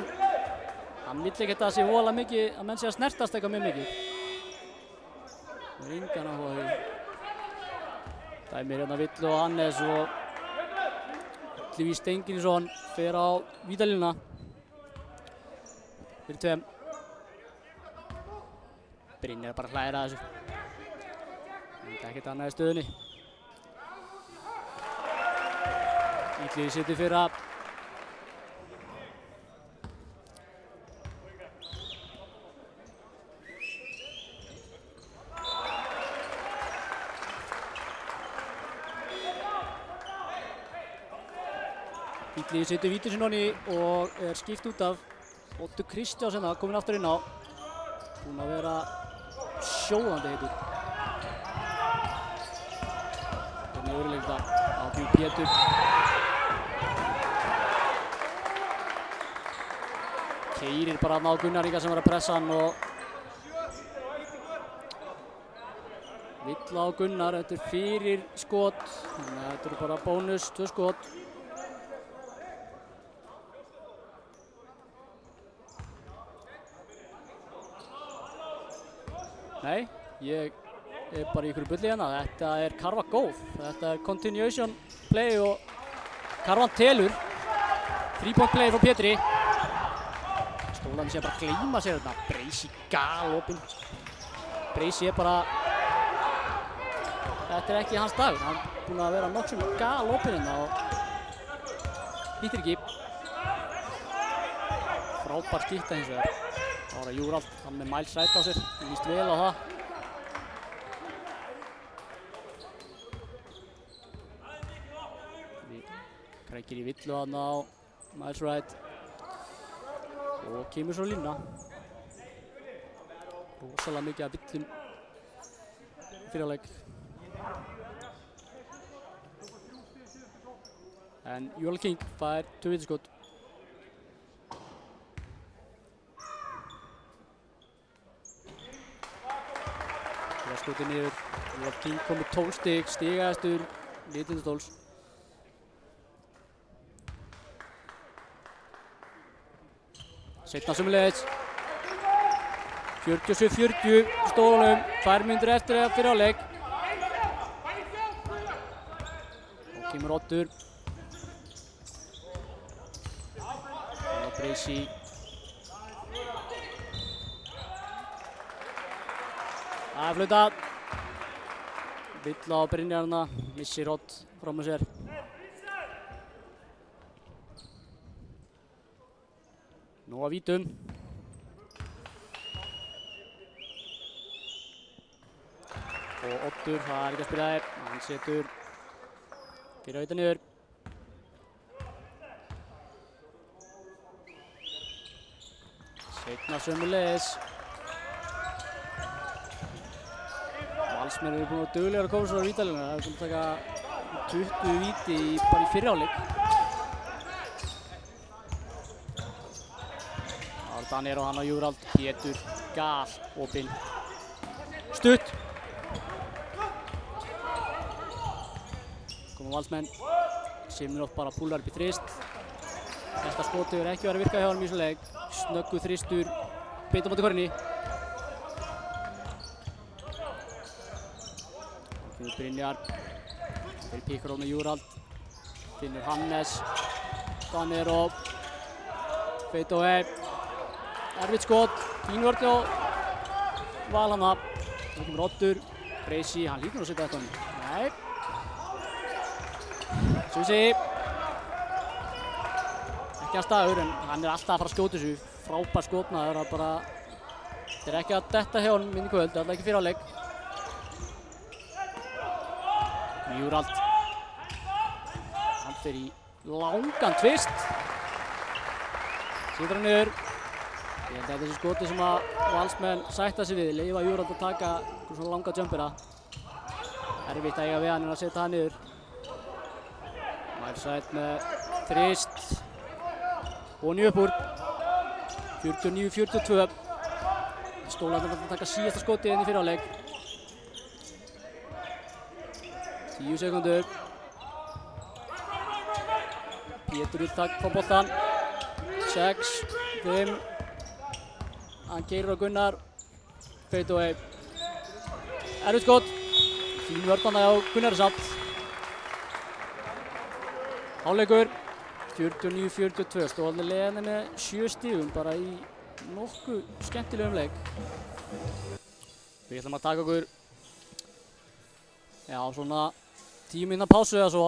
vill ekki að það sé voðalega mikið, að menn sé að snertast eitthvað mjög mikið. Það er engan áhuga því. Dæmir hérna Villu og Hannes og Illugi Steingrímsson fer á vítalínuna fyrir tveim. Brynjar er bara að hlæra þessu. Það er ekkert annað í stöðunni. Illugi situr fyrir að Illugi setur víti sinni honni og er skipt út af. Oddur Kristjáns hérna kominn aftur inn á. Búinn að vera sjóðandi heitur. Þannig öruleikta á Pétur. Keyrir bara þarna á Gunnar Inga sem var að pressa hann og Villa á Gunnar. Þetta er fyrir skot. Þannig að þetta eru bara bónus, 2 skot. Nei, ég er bara í ykkur bulli hérna. Þetta er Karfa góð. Þetta er continuation play og Karfan telur. 3-point play frá Pétri. Stólarnir sé bara að gleyma sér þarna. Bresi galopinn. Bresi er bara... Þetta er ekki hans dagur. Hann er búinn að vera nokkuð galopinn hérna og hittir ekki. Frábær skipta hins vegar. Það var að Júrald, hann með Miles Wright á sér, hann líst vel á það. Krækir í Villu þarna á Miles Wright og kemur svo lína. Rosalega mikið af villum fyrir áleik. En Júrald King fær 2 vítaskot. Skotið niður. Júrald King kom með 12 stig, stigahæstur Nýtindastóls. Seinna sömuleiðis. 47-40 Stólunum, 2 mínútur eftir fyrir hálfleik. Og kemur Oddur. Og Bresi. Það er flautað. Villa á Brynjarna, missir Odd fram með sér. Nú að vítum. Og Oddur, það er ekki að spila þér. Hann setur fyrir auðvitað niður. Seinna sömuleiðis. Valsmenn eru búin að duglegar að koma svo á vítalínuna. Það er búin að taka 20 víti bara í fyrri hálfleik. Danir og hann á Júrald. Pétur gal opinn. Stutt. Koma Valsmenn. Simnótt bara púlar upp í þrist. Þetta skotið hefur ekki verið að virka hjá hann í þessum leik. Snöggu þristur. Beint á móti korrinni. Brynjar, fyrir píkur með Júrald, finnur Hannes, Danir og Feitoe, Erfitt skot, fín vörn hjá Val hana. Það kemur Oddur, Bracey, hann lítur að setja þetta hann. Nei. Susi. Ekki að staður en hann alltaf að fara að skjóta þessu. Frábær skotmaður að bara... Þetta ekki að detta hjá honum inn í kvöld, alltaf ekki fyrir áleik. Mjúrald. Hann fer í langan tvist. Sýtur hann niður. Ég held að þessi skoti sem að Valsmenn sætta sig við, leyfa Júrald að taka svona langa jumpera. Erfitt að eiga við hann en að setja hann niður. Mælsætt með þrist. Og hann upp úr. 49-42. Stólarnir að taka síðasta skotið inn í fyrir áleik. 10 sekundur. Pétur Uttak á boltan. 6, 5. Hann keyrir á Gunnar. Fade away. Erfitt skot. Fín vörn hjá Gunnar samt. Hálfleikur. 49-42. Stólarnir leiðinni með 7 stigum bara í nokkuð skemmtilegum leik. Við ætlum að taka okkur svona 10 mínútna pásu eða svo.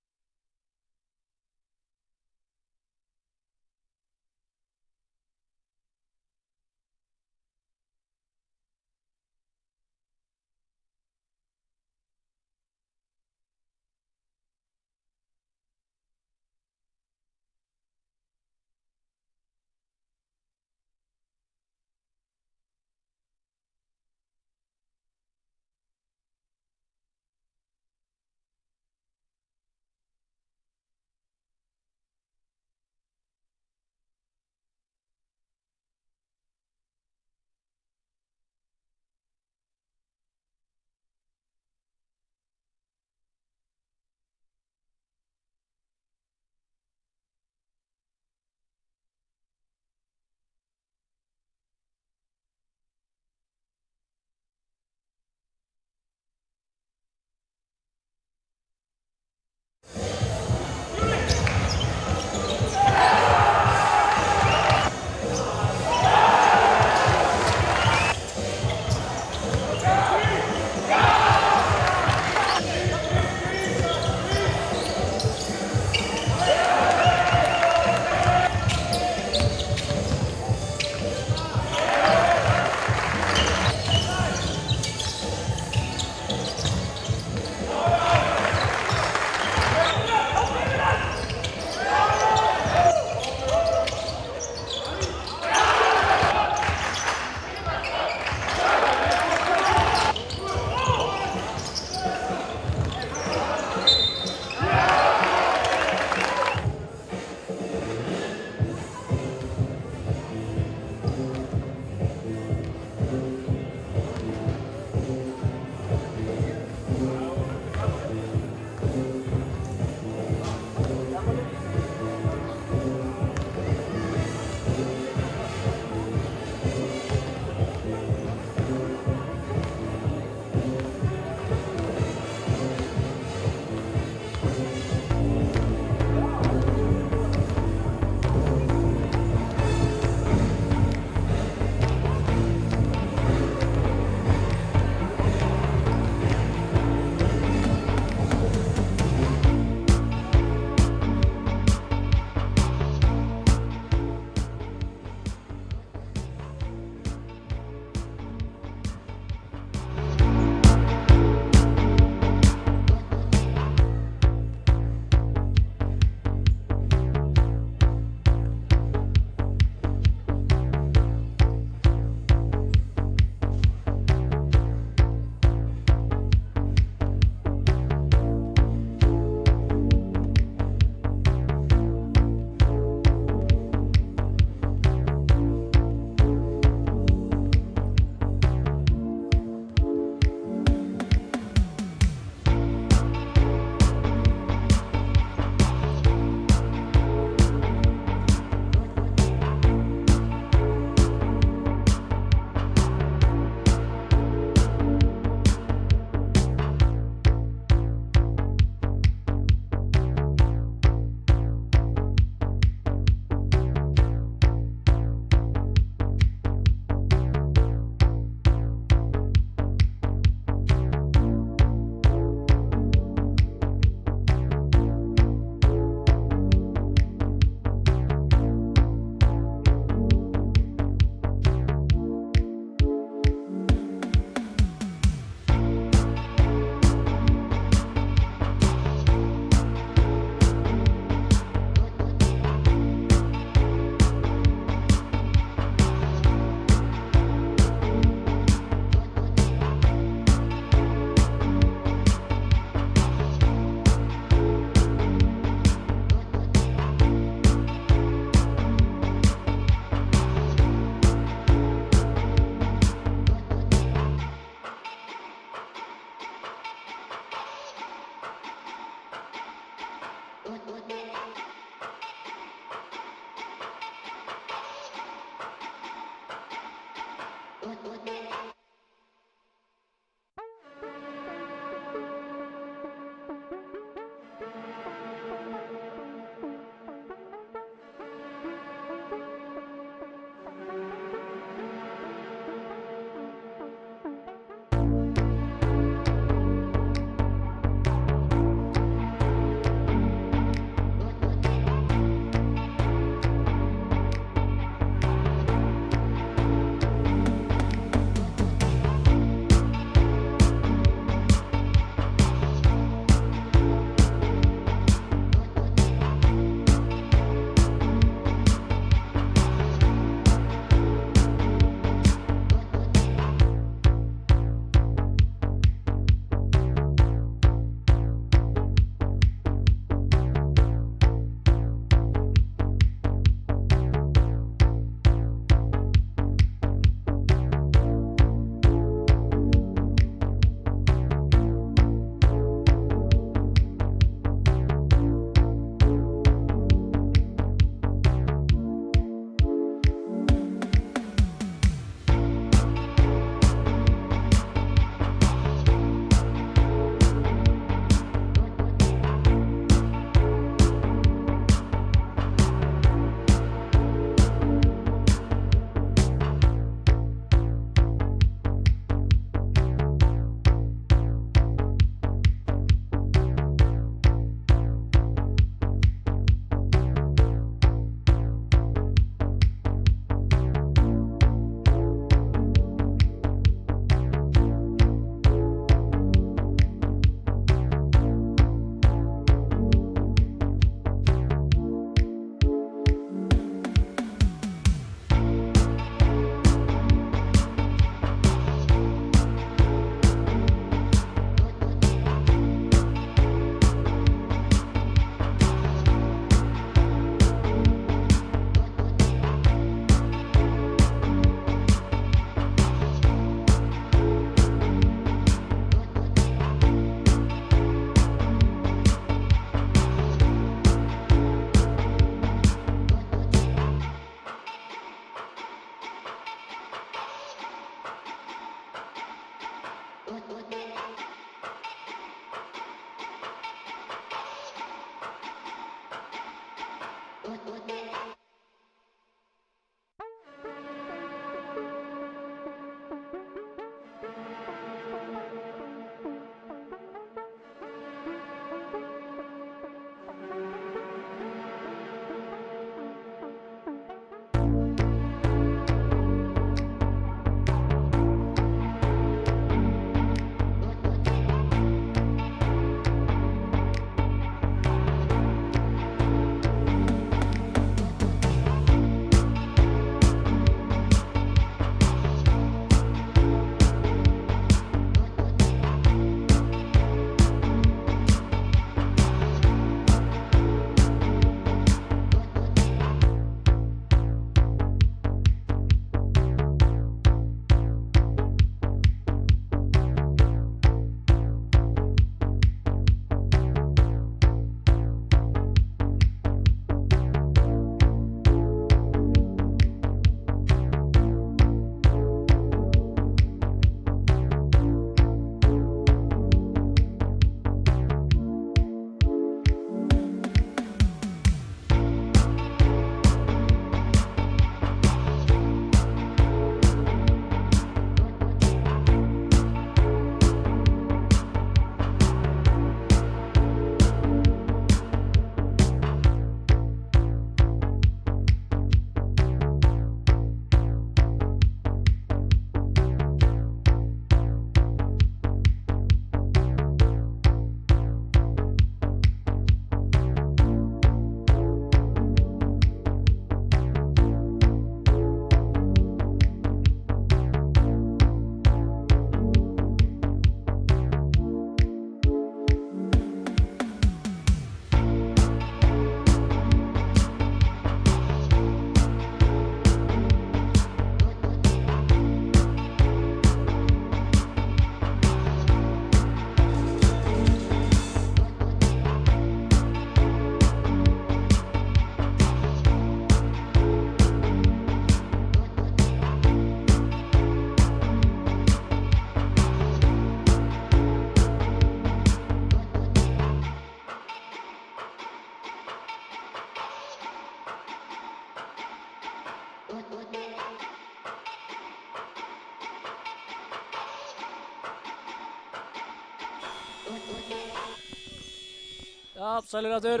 Já, sælir aftur.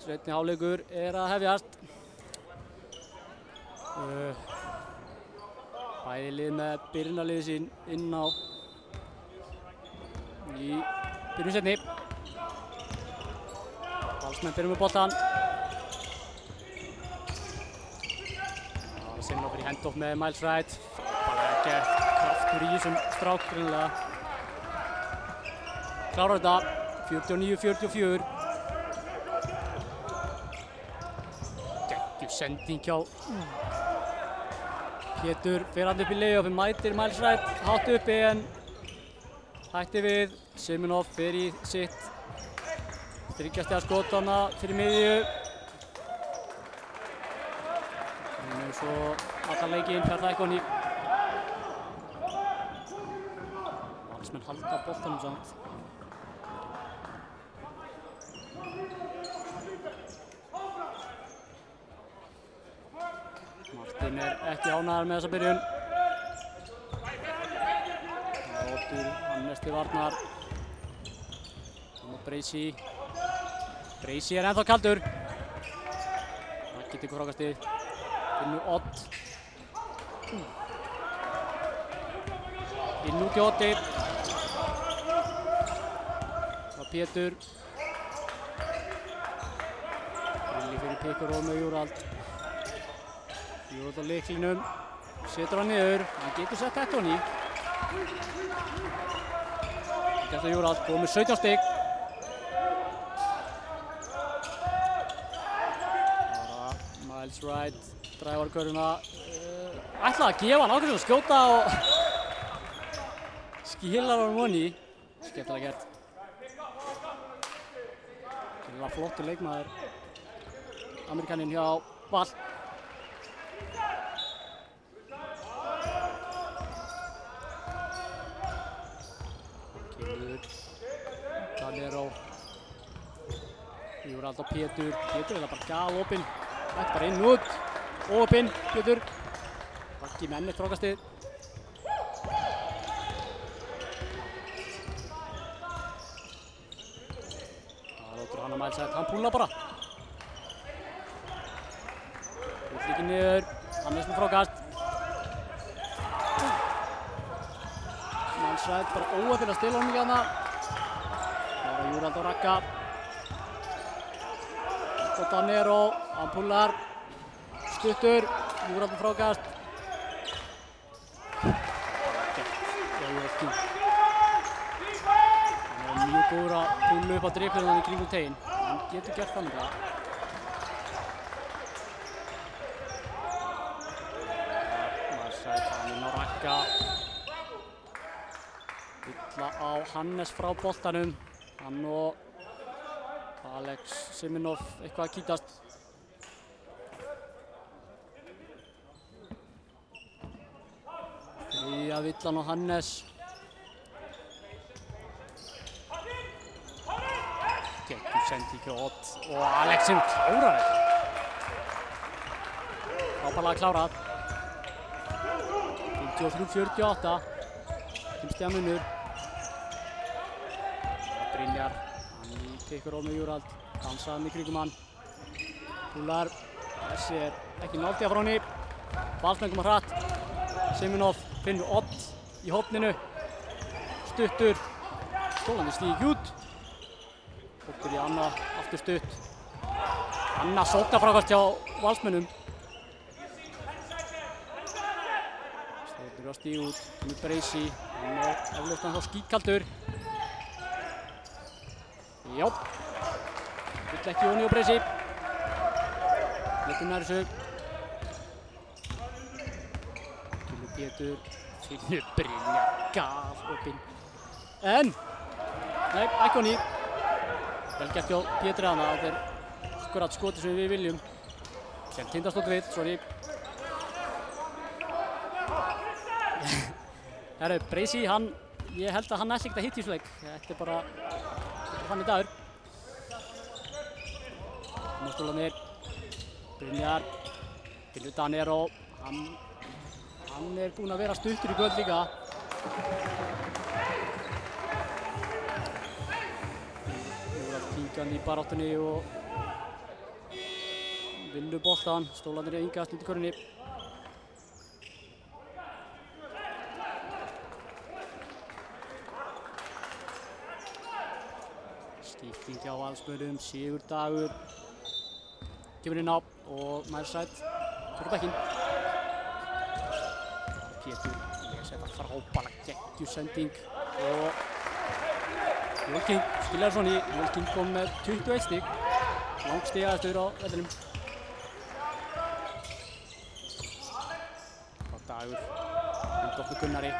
Seinni hálfleikur að hefjast. Bæði lið með byrjunarliðið sín inn á í byrjun seinni. Valsmenn byrjum með boltann. Simon fyrir handoff með Miles Wright. Bara gert kraftur í þessum strák greinilega. Klárar þetta. 49-44. Geggjur sending hjá Pétur. Fer hann upp í layup, mætir Miles Wright hátt uppi en hætti við. Simonov fer í sitt þriggja stiga skot þarna fyrir miðju. Og svo allan leikinn fer það eitthvað í. Valsmenn halda boltanum samt. Martin ekki ánægður með þessa byrjun. Rótur Hannes til varnar. Bracey. Bracey ennþá kaldur. Raggi tekur frákastið. Finnur Odd. Inn út í Oddi. Það Pétur. Villi fyrir Pikkar og með Júrald. Júrald á lyklinum. Setur hann niður. Hann getur sett þetta hann í. Þetta Júrald komið 17 stig. Miles Wright dræfar körfuna. Ætlaði að gefa hann ákveðið að skjóta og skilar hann von í. Skemmtilega gert. Það var flottur leikmaður. Amerikaninn hjá Val. Sigurald og Pétur. Pétur er bara galopinn. Þetta bara inn út. Opinn, Pétur. Raggi með ennett frákastið. Það lótur hann að Miles Wright. Hann púlar bara. Líkið niður. Hannes með frákast. Miles Wright bara óheppinn að stela honum ekki þarna. Það var Júrald og Ragga. Og Danero, hann púlar. Stuttur, Júrald með frákast. Hann er mjög góður að púla upp á driblunum í kringum teginn. Hann getur gert það með það. Miles Wright, hann inn á Ragga. Illa á Hannes frá boltanum. Hann og Alex Siminov eitthvað að kýtast. Þriðja villan og Hannes. Geggjur sendi ekki Odd og Alex sem klárar þetta. Frábærlega klárað. 53-48. Fimmstiga munur. Brynjar. Hann tekur of með Júrald. Dansaði hann í kringum hann. Púlar. Þessi er ekki náttið frá henni. Valsmenn koma hratt. Siminov finnur Odd í horninu. Stuttur. Stólandi stíg út. Óttur í Anna, aftur stutt. Anna sóknarfrákast hjá Valsmönnum. Stefnir að stíg út. Kemur Breysi. Hann er eflaust ennþá skíkaldur. Já. Vill ekki ofan í á Breysi. Litur nær þessu. Pétur, finnur Brynjar, galopinn. En, nei, ekki á ný. Vel gert hjá Pétri hana, þetta er akkurat skotið sem við viljum. Sem Tindastóll vill, sorry. Herru, Breysi, ég held að hann ætli ekkert að hitta í þessu leik. Þetta er bara hann í dagur. Móstólanir, Brynjar, finnur Danero, hann er búinn að vera stuttur í kvöld líka. Júrald kíkandi í baráttunni og vinnur boltan. Stólarnir er yngast undir körfunni. Skipting hjá Valsmönnum, Sigurdagur kemur inn á og Miles Wright fyrir bekkinn. Pétur les þetta frábæra geggjusending og Jólking skilar svona í. Jólking kom með 21 stig. Langstigaðastur á vellinum. Og Dagur undir okkur Gunnari.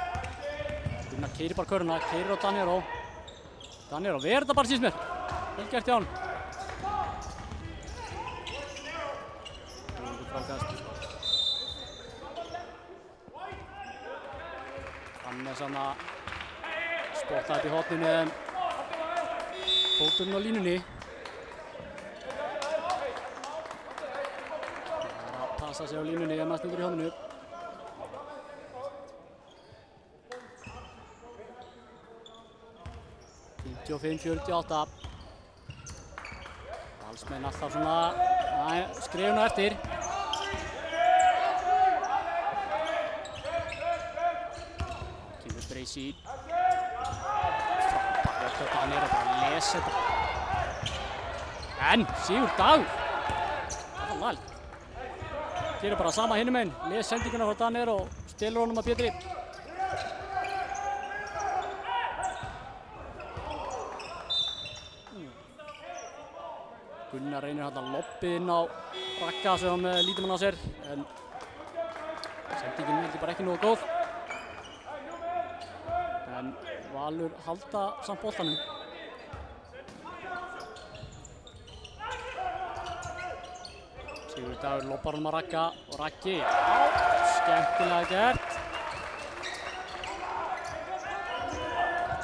Gunnar keyrir bara körfuna, keyrir á Danero. Danero verður þetta bara síst mér. Vel gert hjá hann. Frákast. Hannes hann að spotta þetta í horninu en fóturinn á línunni. Það er að passa sig á línunni ef maður stendur í horninu. og 45-48. Valsmenn alltaf svona skrifuna eftir. Kemur Breysi. Frábært hjá Danero, bara að lesa þetta. En Sigurdagur. Það var laglt. Gerir bara sama hinum einn. Les sendinguna frá Danero og stelur honum að Pétri. Gunnar reynir hann að lobbi inn á Ragga sem lítur mann á sér, en sendingin heldur bara ekki nógu góð. En Valur halda samt boltanum. Sigurdagur lobbar hann að Ragga og Raggi, já, skemmtilega gert.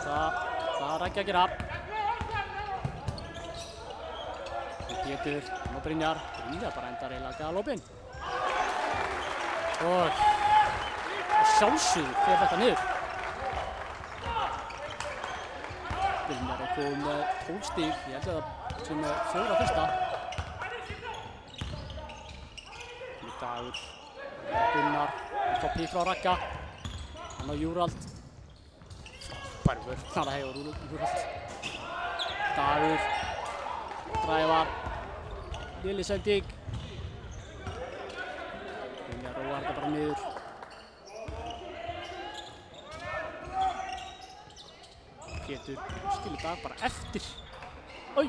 Það er Raggi að gera. Pétur og Brynjar. Brynjar bara endar eiginlega galopinn. Og sjálfsögðu fer þetta niður. Brynjar komið með 12 stig. Ég held að það sé með 4 fyrsta. Dagur. Gunnar. Fá pík frá Ragga. Hann á Júrald. Frábær vörn. Það hefur Júrald. Dagur. Drævar. Lili sending. Brynjar róar þetta bara niður. Pétur skilur Dag bara eftir. Oj!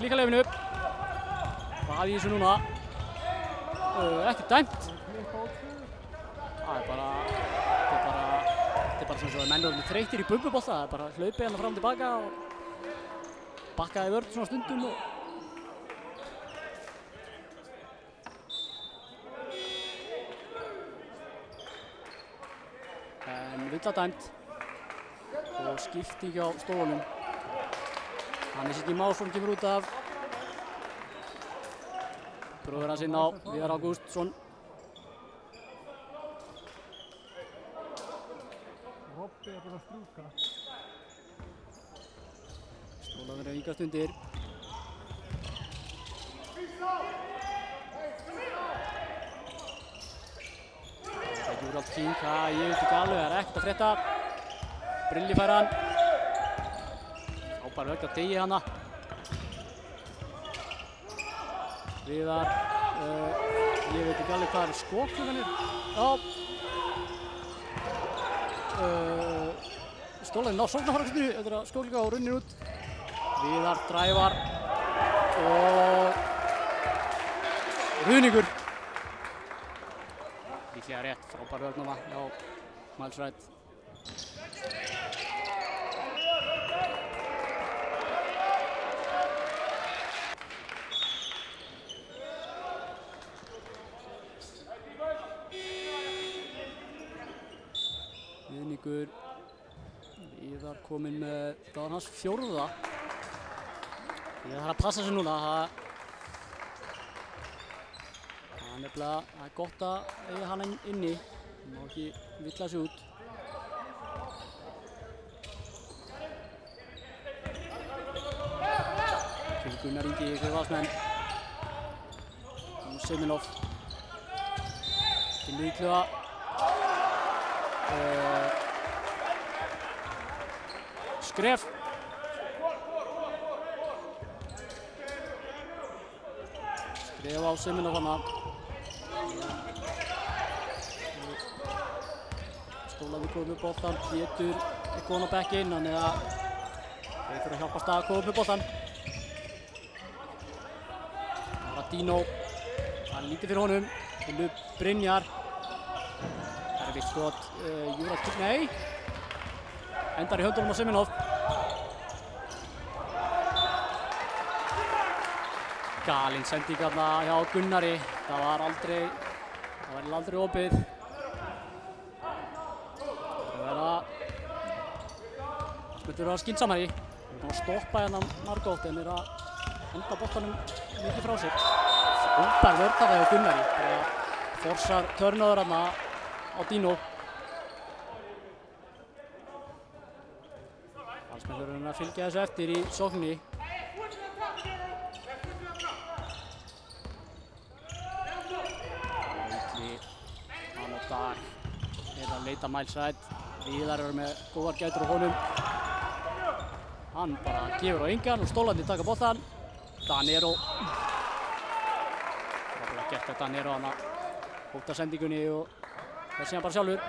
Klíka leifinu upp. Hvað í þessu núna? Ekki dæmt. Það er bara svona svo að menn eru þreyttir í bumbubolta. Það er bara hlaupið hérna fram og tilbaka og bakkaði vörn svona stundum og en villa dæmt og skipting á stólunum. Hannes Ingi Másson kemur út af. Bróðir hans inn á Viðar Ágústsson. Robbi er búinn að strjúka. Stólarnir er víkast undir. Það er Júrald King, ég veit ekki alveg, það er ekkert að frétta. Brilli fær hann. Frábær vögn að degi hana. Viðar, ég veit ekki alveg hvað er skokklunganir. Já. Stólarnir ná sóknarfæraksinu eftir að skokklunga og runnir út. Viðar, Drævar og ruðningur. Líklega rétt, frábær vögn hana hjá Miles Wright. Ruðningur. Viðar kominn með, það var hans 4. Ég þarf að passa sig núna. Það er nefnilega, það er gott að eiga hana inni. Það má ekki villa sig út. Gunnar Ingi fyrir valsmenn. Seminov. Til líklega. Skref. Skref á Seminov hana. Stólarnir komið upp boltan. Pétur er góðan á bekkinn, þannig að þeir þurfa að hjálpast að koma upp með boltan. Það var Dino. Það er lítið fyrir honum. Til Brynjar. Það er vitt skot. Júrald King, nei. Endar í höndunum á Seminov. Galinn sending þarna hjá Gunnari. Það var aldrei opið. Það verður að skynsamari. Það er búin að stoppa hérna margótt en er að enda boltanum mikið frá sér. Frábær vörn þarna hjá Gunnari. Það forsar turnover þarna á Dino. Valsmenn þurfa að fylgja þessu eftir í sókninni. Hann og Dag er að leita Miles Wright. Viðar eru með góðar gætur á honum. Hann bara gefur á engan og Stólarnir taka boltan. Danero. Það var gert að Danero hana hóta sendingunni og það sé hann bara sjálfur.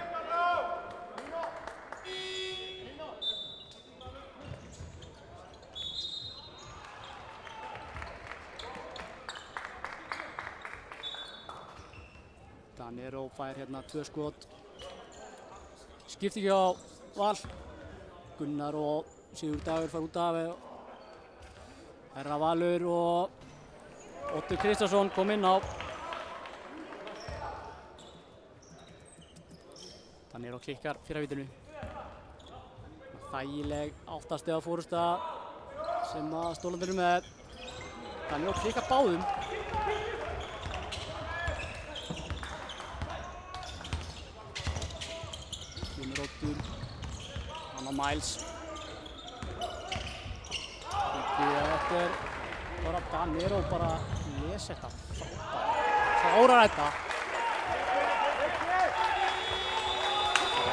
Danero fær hérna 2 skot. Skipting á Val. Gunnar og Sigurður Dagur fara út af. Herra Valur og Oddur Kristjánsson kom inn á. Danero klikkar fyrravítinu. Þægileg 8 stiga fórusta sem að Stólarnir eru með. Daniel klikar báðum. Kemur Oddur. Hann á Miles. Þetta er bara Danero bara les þetta klárar þetta.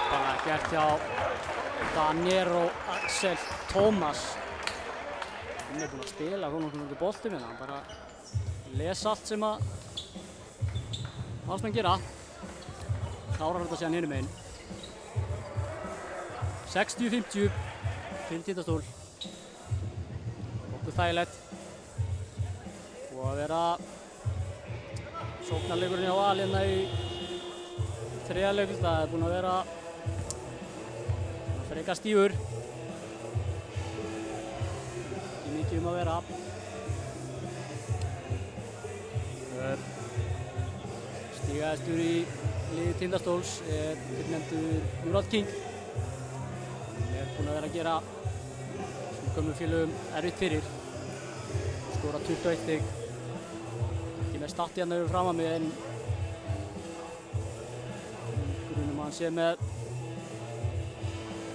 Bara gert hjá Danero Axel Tómas. Hann er búinn að spila hún okkur undir bolti með hann bara les allt sem að Valsmenn gera. Klárar þetta síðan hinum megin. 60-50 fyrir Tindastól. Nokkuð þægilegt. Og að vera sóknarleikurinn hjá Val hérna í þriðja leikluta. Það er búinn að vera frekar stífur. Ekki mikið að vera. Stígahæstur í liði Tindastóls er tilnefndur Júrald King. Hann er búinn að vera að gera gömlum félögum erfitt fyrir. Skora 21 stig. Ekki með statti hérna yfir fram að mig en grunum að hann sé með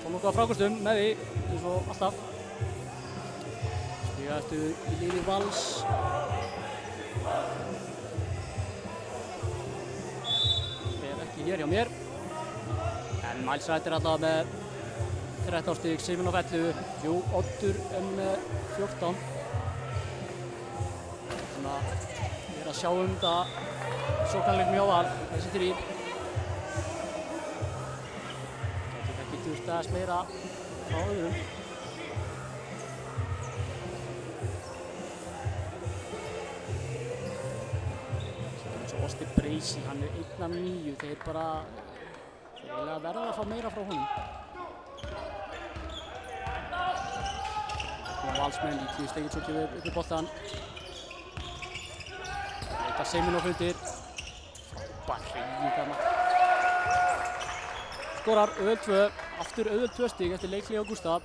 þó nokkuð af frákostum með því eins og alltaf. Stígahæstur í liði Vals. Hér hjá mér, en Miles Wright alltaf með 13 stig, Simon á 11, jú, Oddur með 14. Þannig að ég er að sjá þetta sóknarleikum hjá Val, þessi þrír. Þetta ekki þurft aðeins meira frá öðrum. Austin Bracey, hann er 1 af 9, þeir eiginlega verða að fá meira frá honum. Og Valsmenn líklega stegir svolítið upp í boltan. Þetta Seminov undir. Frábær hreyfing þarna. Skorar auðveld 2, aftur auðveld 2 stig eftir leikhlé á Gústaf.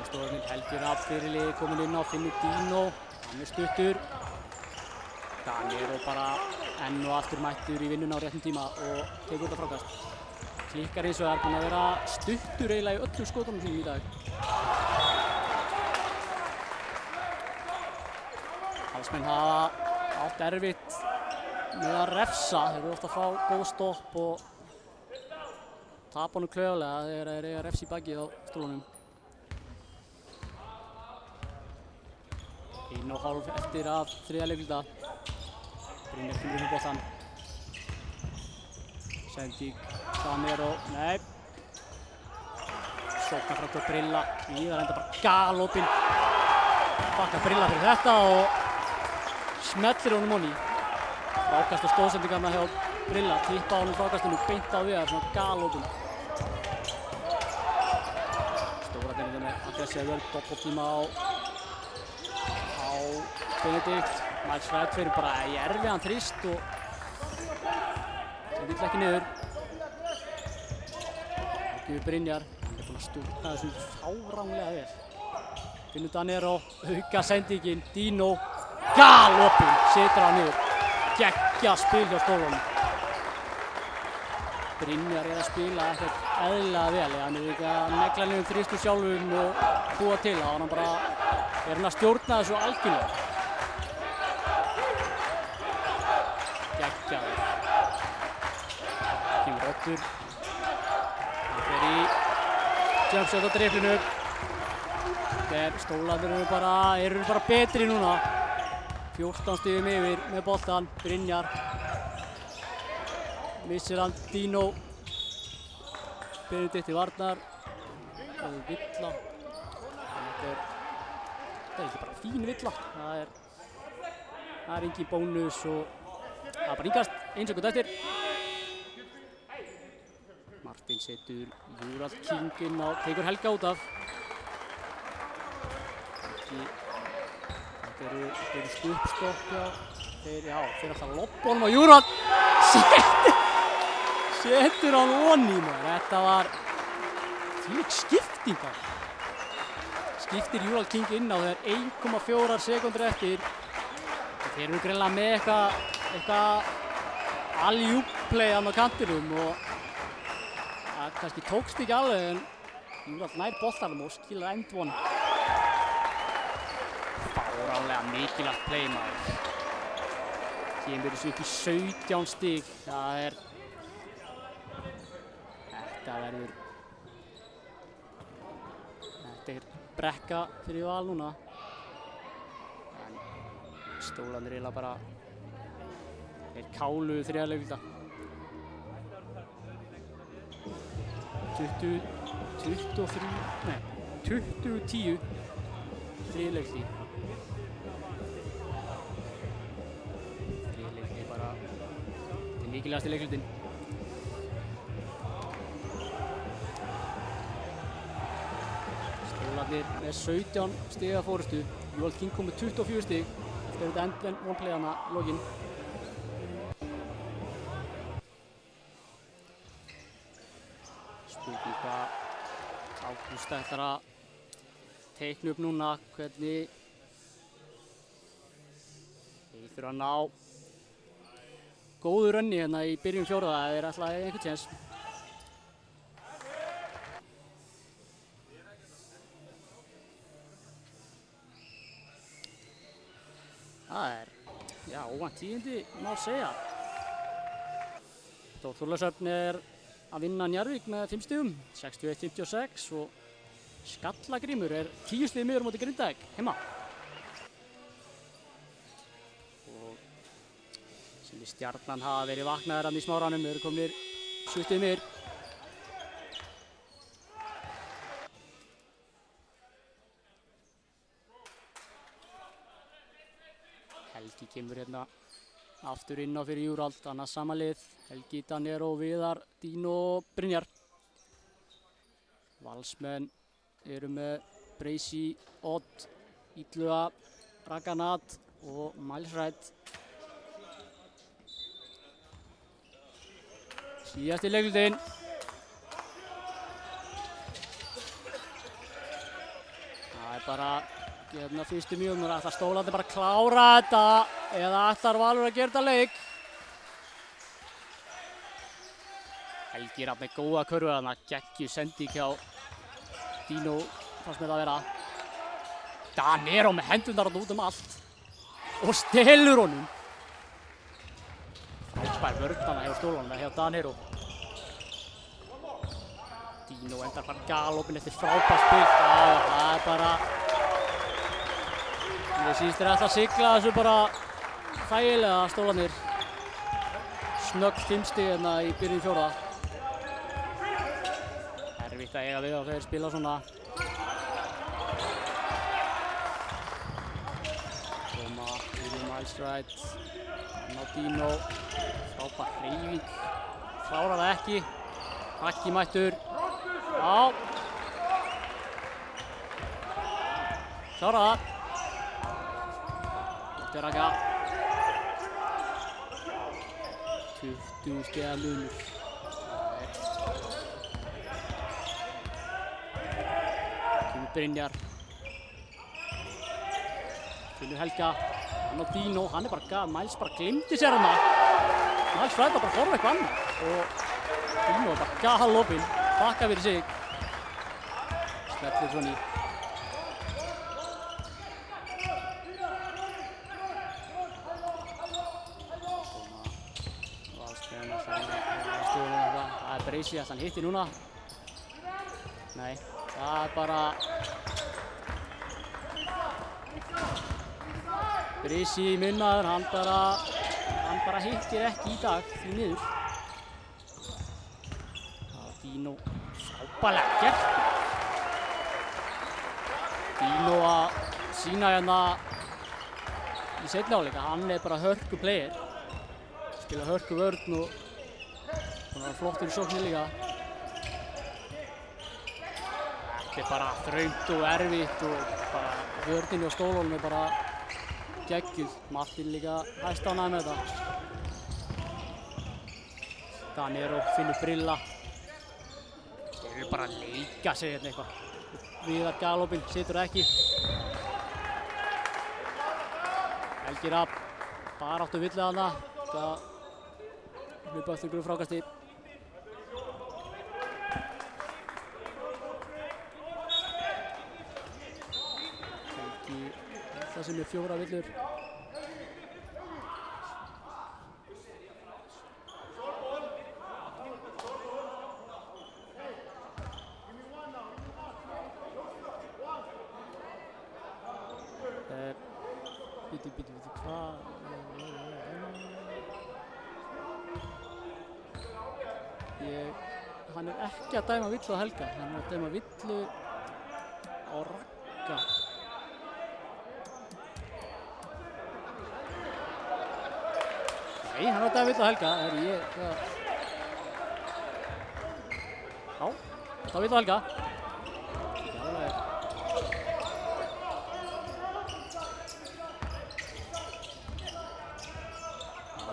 Stórnir Helgi Rapp fyrirliði kominn inn á Finnur Dino, hann er stuttur. Danero bara enn og aftur mættur í vinnuna á réttum tíma og tekur þetta frákast. Klikkar hins vegar búinn að vera stuttur eiginlega í öllum skotunum sínum í dag. Valsmenn hafa átt erfitt með að refsa, þeir eru ofta að fá góð stopp og tapa honum klaufalega þegar þeir eiga refs í bakið á stólunum. 1,5 eftir af þriðja leikluta. Brynjar kemur upp í boltan. Sendík, Danero, nei. Sóknarfrátt og Brilla. Íðar enda bara galopinn. Bakkar Brilla fyrir þetta og smellir honum onni. Frákast og stóðsendingarna hjá Brilla. Klippa honum frákastinu beint á Viðar, svona galopinn. Stóra deilin með aggressíva vörn, doppeltíma á Benedikt. Miles Wright fyrir bara í erfiðan þrýst og sem vill ekki niður. Ágjöfur Brynjar, hann er búinn að stúrna þessu fáránlega vel. Finnur Danero, auka sendingin, Dino, galopinn, setur hann niður. Geggja spil hjá stólunum. Brynjar er að spila ekkert eðlilega vel, hann er ekki að negla niður þrýstur sjálfum og búa til það, hann bara er hann að stjórna þessu algjörlega. Geggjaður. Kemur Oddur. Hann fer í jumpshot á driflinu. Stólarnir eru bara betri núna. 14 stigum yfir með boltan. Brynjar. Missir hann Dino. Benedikt í varnar. Það er villa. Þetta er ekki bara fín villa. Það er engin bónus og það er bara yngast, 1 sekúnd eftir. Martin setur Júrald King inn á, tekur Helga út af. Þetta eru stuppstopp hjá þeir alltaf að lobba honum á Júrald. Setur hann onni maður. Þetta var þvílík skipting. skiptir Ural King inn á þegar 1,4 sekúndur eftir. Þeir eru greinilega með eitthvað alley-oop play á kantinum og það kannski tókst ekki alveg en Ural nær boltanum og skilar end one. Fáránlega mikilvægt play maður. Kemur þessu upp í 17 stig. Þetta er brekka fyrir Val núna. En Stólarnir eiginlega bara, þeir káluðu þriðja leikluta. 20-10 þriðja leikluti. Þriðja leikluti er bara til mikilvægasti leiklutin. Stólarnir með 17 stiga fórustu. Ural King kom með 24 stig eftir þetta end one play hana lokin. Spurning hvað Ágúst ætlar að teikna upp núna, hvernig þeir þurfa að ná góðu runni hérna í byrjun fjórða ef þeir ætla að eiga einhvern séns. Það er, já, óvænt tíðindi má segja. Þór Þorlákshöfn er að vinna Njarðvík með 5 stigum, 61-56 og Skallagrímur er 10 stigum yfir á móti Grindavík heima. Og sem í Stjarnan hafa verið vaknaðir hann í Smáranum, eru komnir 7 stigum yfir. Helgi kemur hérna aftur inn á fyrir Ural, annars sama lið. Helgi, Danero, Viðar, Dino og Brynjar. Valsmenn eru með Breysi, Odd, Illuga, Raganat og Miles Wright. Síðasti leikhlutinn. Það er bara hérna fyrstu mínúturnar, ætlar Stólarnir bara að klára þetta eða ætlar Valur að gera þetta leik? Helgi er með góða körfu þarna, geggjuð sending hjá Dino, fannst með það að vera. Danero með hendurnar út allt og stelur honum. Frábær vörn þarna hjá Stólarnir, hjá Danero. Dino endar bara galopinn eftir frábært spil. Það er bara, mér sýnst þeir ætla að sigla þessu bara þægilega Stólarnir. Snögg 5 stig hérna í byrjun fjórða. Erfitt að eiga við á þeir spila svona. Koma yfir Miles Wright. Ná Dino. Frábær hreyfing. Klárar það ekki. Hakki mættur. Já. Klárar það. Raka 20 stiga munur. Kemur Brynjar. Finnur Helga. Hann á Dino, hann er bara Miles bara gleymdi sér hana. Miles Wright var bara að horfa eitthvað annað og Dino er bara galopinn, bakka fyrir sig. Smellir svona í. Breysi að hann hitti núna. Nei, það er bara Breysi minnaður, hann bara hittir ekki í dag því miður. Dino frábærlega gert. Dino að sýna hérna í seinni hálfleik að hann er bara hörku player. Spila hörku vörn og hann var flottur í sókninni líka. Þetta er bara þröngt og erfitt og bara vörninni og Stólunum er bara geggjuð. Martin líka hæstánægð með þetta. Danero finnur Brilla. Þeir eru bara að leika sig hérna eitthvað. Viðar galopinn, situr ekki. Helgi Rafn, baráttu villið hana. Það hlupa eftir einhverju frákasti. Helgi, það sem er 4 villur. Bíti, hvað? Hann er ekki að dæma villu á Helga, hann er að dæma villu á Ragga. Nei, hann er að dæma villu á Helga, það er ég, Já, það var villu á Helga.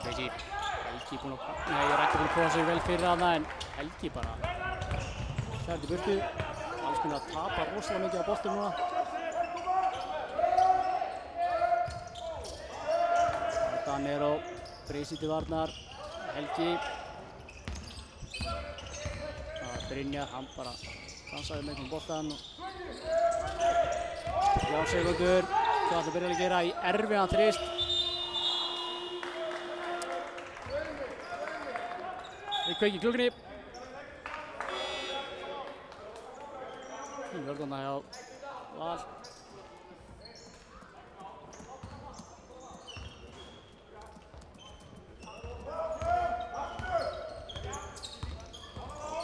Helgi búinn að... Nei, Raggi búinn að koma sig vel fyrir hana en Helgi bara sverði í burtu. Alls kunni að tapa rosalega mikið á boltum núna. Danero, Bresi til varnar, Helgi. Brynjar, hann bara dansaði með einhvern boltan. 3 sekúndur, svo ætla byrjar að gera í erfiðan þrist. Við kveikjum klukkunni. Vörðuna hjá Val.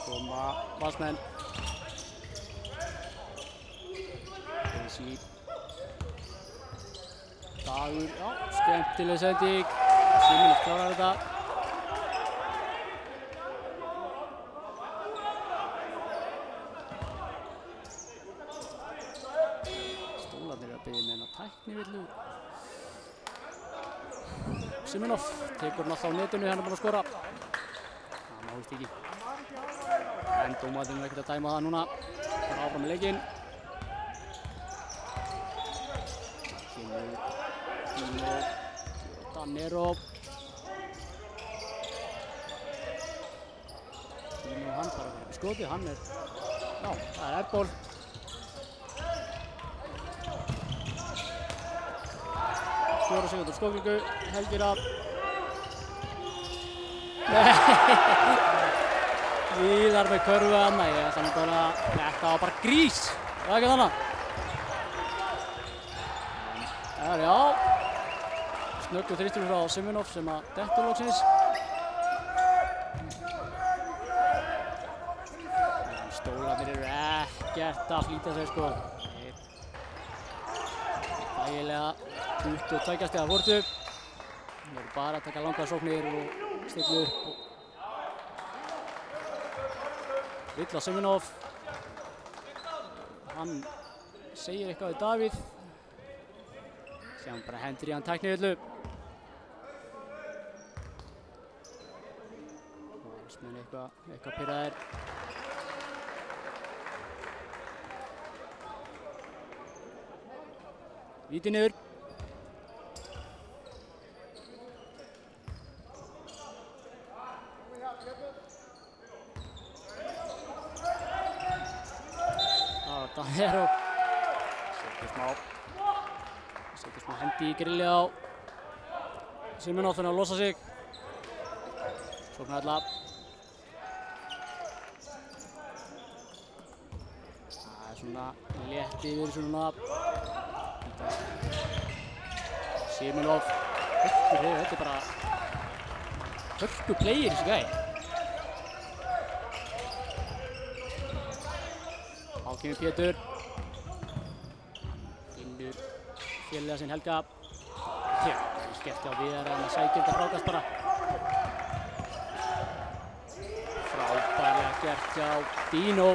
Koma Valsmenn. Bresi. Dagur, já, skemmtileg sending. Similov klárar þetta. Tæknivillu. Simonov tekur hann alltaf á netinu, hann er búinn að skora. Það náðist ekki. En dómarinn er ekkert að dæma það núna. Það er áfram með leikinn. Dino, Danero. Dino, hann bara fyrir skotið, hann er... Já, það er ærból. Fjóra sekúndur skóklíku, Helgi Rafn. Viðar með körfu hana, ég ætla að bara, þetta var bara grís, það ekki þannig. Það er já, snöggur þrýstur frá Simonov sem að dettur loksins. Stólarnir eru ekkert að flýta sig sko. Þægilega 22 stiga fórstu. Þeir eru bara að taka langar sóknir og stilla upp. Vill á Simonov. Hann segir eitthvað við Davíð. Sem hann bara hendur í hann tæknivillu. Valsmenn eitthvað pirraðir. Víti niður. Danero. Setur smá hendi í grillið á Simonov þannig að losa sig. Sóknar alla. Það er svona létt yfir svona. Simonov. Þetta er bara hörku player þessi gæi. Þá kemur Pétur. Finnur félaga sinn Helga. Já, skefti á Viðar en að sækja þetta frákast bara. Frábærlega gert hjá Dino.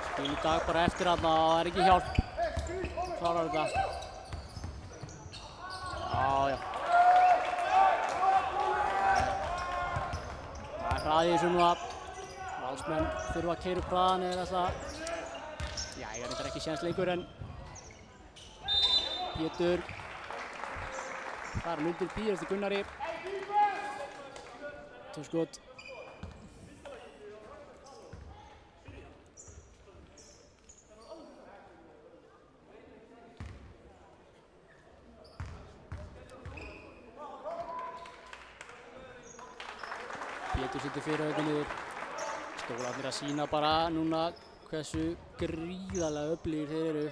Spil í dag bara eftir hann, það er ekki hjálp. Klárar þetta. Já. Það er hraði í þessu núna. Valsmenn þurfa að keyra upp hraðan eða ætla að Já, ég reyndar ekki séns lengur en Pétur þar hann undir býr eftir Gunnari. 2 skot. Pétur situr fyrir þetta niður. Stólarnir að sýna bara núna hversu gríðarlega öflugir þeir eru.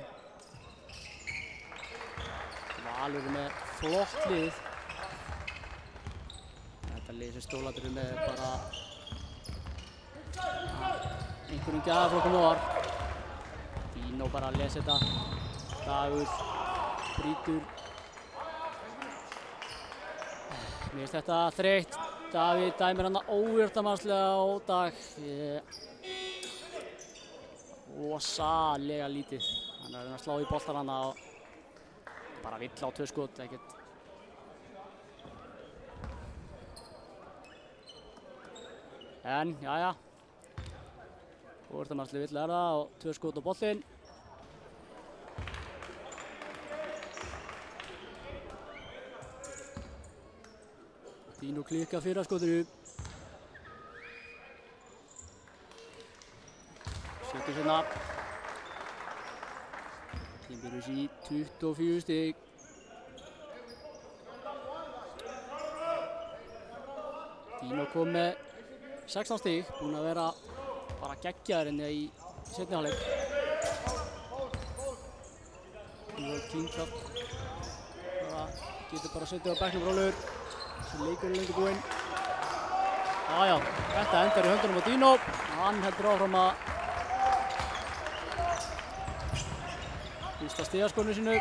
Valur með flott lið. Þetta lið sem Stólarnir með bara einhverjum gæðaflokkum var. Dino bara að lesa þetta. Dagur brýtur. Mér finnst þetta þreytt. Davíð dæmir hann óvirtamannslega á Dag. Rosalega lítið. Hann er að slá í boltan hann og bara vill á 2 skot, ekkert. En, jæja. Óvirtamannslega vill er það og 2 skot á boltinn. Dino klikka fyrra skotinu. Setur sérna. Timberus í 24 stig. Dino kom með 16 stig. Búinn að vera bara geggjaður hérna í seinni hálfleik. Dino Kingkraft. Getur bara setið á bekknum rólur. Þessi leikur er lengi búinn. Jájá, þetta endar í höndunum á Dino. Hann heldur áfram að fyrsta stigaskonu sínu.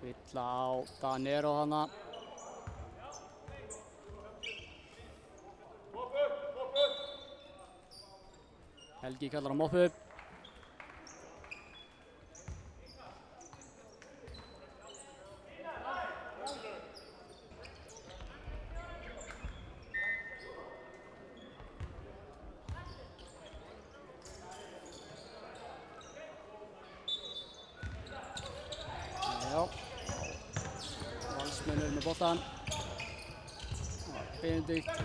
Villa á Danero hana. Helgi kallar á moppu. Valsmenn með boltan. Benedikt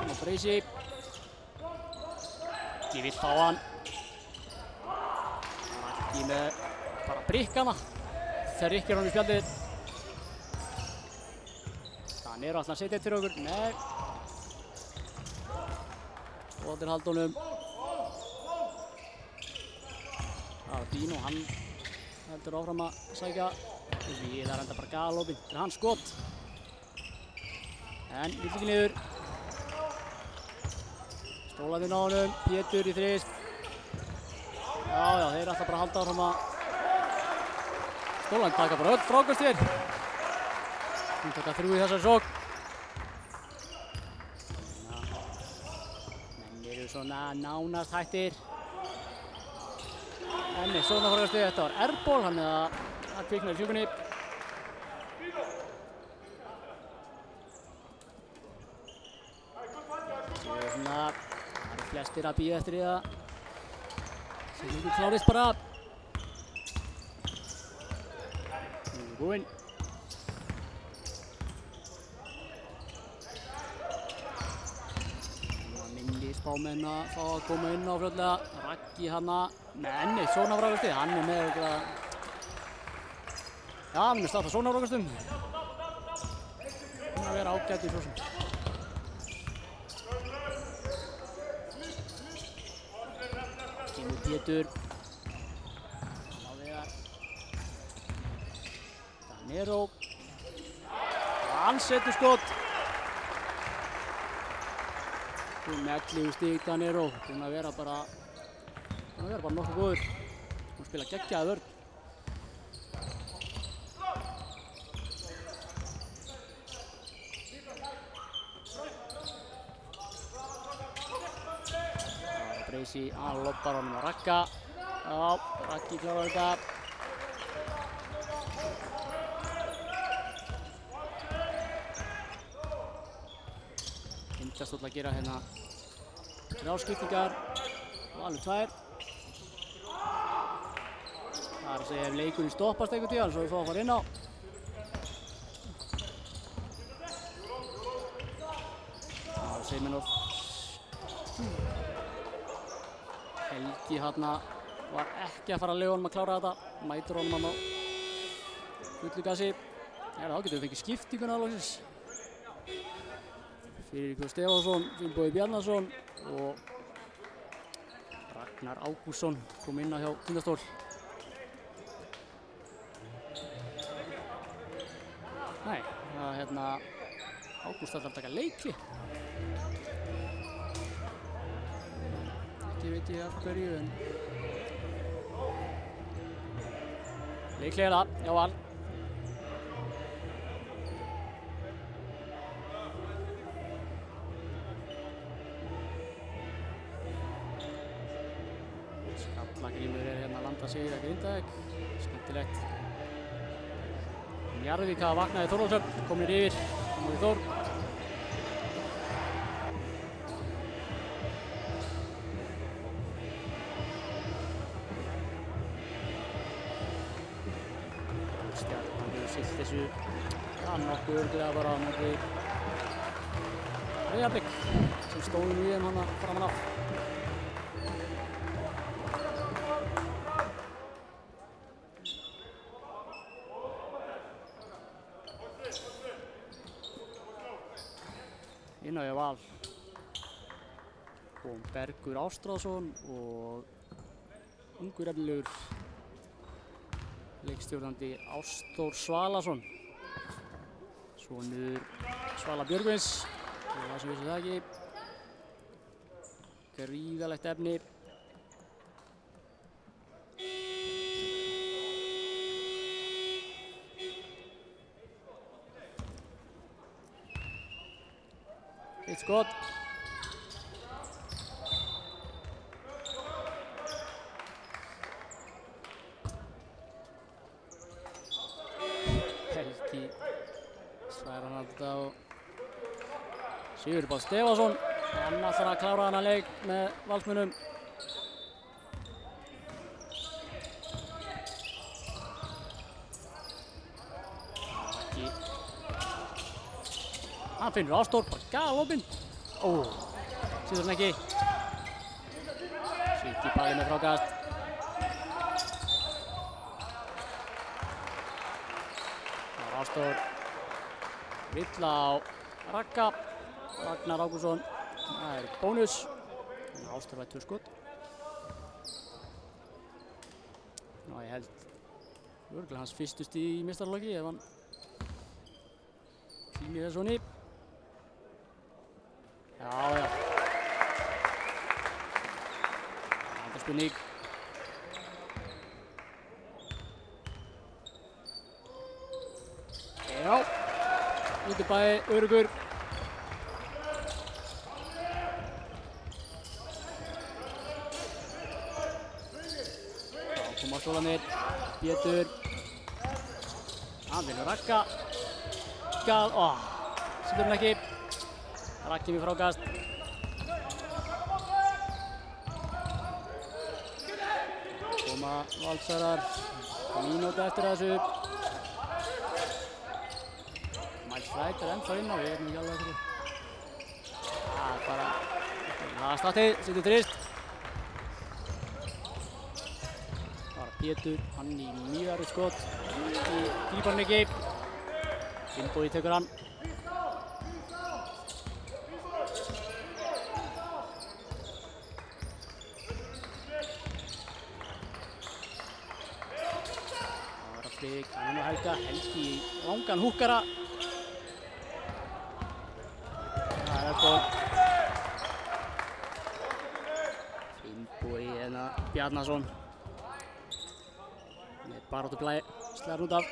og Breysi. Ekki vill fá hann. Ekki með bara brikkana. Þrykkir hann í spjaldið. Danero ætlar að setja eitt fyrir okkur. Nei. Skotir Halldónum. Það var Dino, hann heldur áfram að sækja. Við það enda bara galopinn. Þetta er hans skot. En vill ekki niður. Stólarnir á honum. Pétur í þrist. Já, þeir ætla bara að halda áfram að Stólarnir taka bara öll frákastir. Hún taka 3 í þessari sókn. Menn eru svona nánast hættir. Enni, svona frákastir. Þetta var airball, hann er að kvikna í sjúkunni. Það eru flestir að bíða eftir því að Sigurður klárist bara. Nú er búinn. Það minni spámenn að fá að koma inn á fljótlega. Raggi hana. Menni, svona frákasti. Hann er með eitthvað. Já, hann er startað svona frákastum. Það er ágætt í svo sem. Pétur. Danero. Hann setur skot. Með 11 stig Danero. Búinn að vera bara nokkuð góður. Hún spila geggjaða vörn. Breysi, hann lobbar honum á Ragga. Já, Raggi klárar þetta. Tindastóll að gera hérna 3 skiptingar og alveg 2. Það er að segja ef leikurinn stoppast einhvern tíðan svo við fáum að fara inn á. Það er Semenov. Helgi hérna var ekki að fara að leyfa honum að klára þetta. Mætir honum hann á fullu gasi. Þá getum við fengið skiptinguna loksins. Friðrikur Stefánsson, Finnbogi Bjarnason og Ragnar Ágústsson kom inn á hjá Tindastól. Nei, það hérna Ágúst ætlar að taka leikli. Ekki veit ég af hverju en leikli er það, já Val. Skallagrímur er hérna að landa sig að Grindavík. Skemmtilegt. Njarðvík hafa vaknað í Þorlákshöfn, komnir yfir á móti Þór. Stjarnan hefur siglt þessu nokkuð örugglega bara á móti Breiðablik sem stóðu nú í þeim hana framan af. Inn á hjá Val kom Bergur Ástráðsson og ungur efnilegur leikstjórnandi Ásþór Svalason. Sonur Svala Björgvins, það sem vissi það ekki. Gríðarlegt efni. Eitt skot. Helgi slær hann alltaf á Sigurpáll Stefánsson. Hann ætlar að klára þennan leik með Valsmönnum. Hann finnur Ástór, bara galopinn. Sýtur hann ekki. Sýtt í bæði með frákast. Það var Ástór. Villa á Ragga. Ragnar Ágústsson. Það er bónus. Ástór væri 2 skot. Ég held örugglega hans fyrstu stig í meistaraflokki ef hann tími þess svona. Já. Spurning. Já. Úti bæði öruggur. Þá koma stólanir. Pétur. Hann vinnur Ragga. Sýtur hann ekki. Raggi með frákast. Koma Valsarar. Mínútu eftir þessu. Miles Wright er ennþá inn á, ég veit ekki alveg eftir því. Það er bara lagastáttið, setur þrist. Bara Pétur, hann í mjög erfitt skot. Í grípar hann ekki. Finnbogi tekur hann. Hann og Helgi í langan húkkara. Það er góð. Finnbogi hérna Bjarnason. Með baráttu blæ, slæðar út af.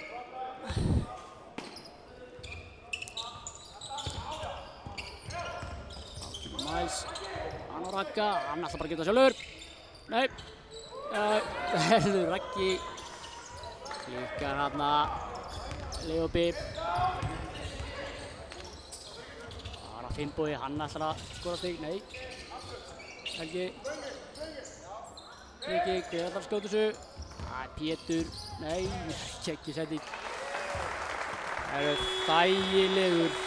Þá kemur Miles. Hann og Ragga, hann ætlar bara að geta sjálfur. Nei. Herður Raggi. Líkar hérna Leopi. Það er Finnbogi, hann ætlar að skora stig, nei. Helgi. Friki, hver ætlar að skjóta þessu? Pétur, nei, ekki setting. Það er þægilegur,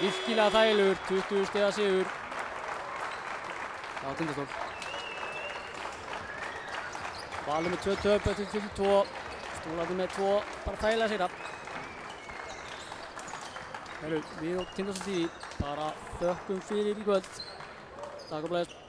virkilega þægilegur, 20 stiga sigur á Tindastól. Valur með 2 töp eftir 22, Skólarnir með 2 bara þægilega sigra. Við og Tindastól TV bara þökkum fyrir í kvöld. Takk og bless.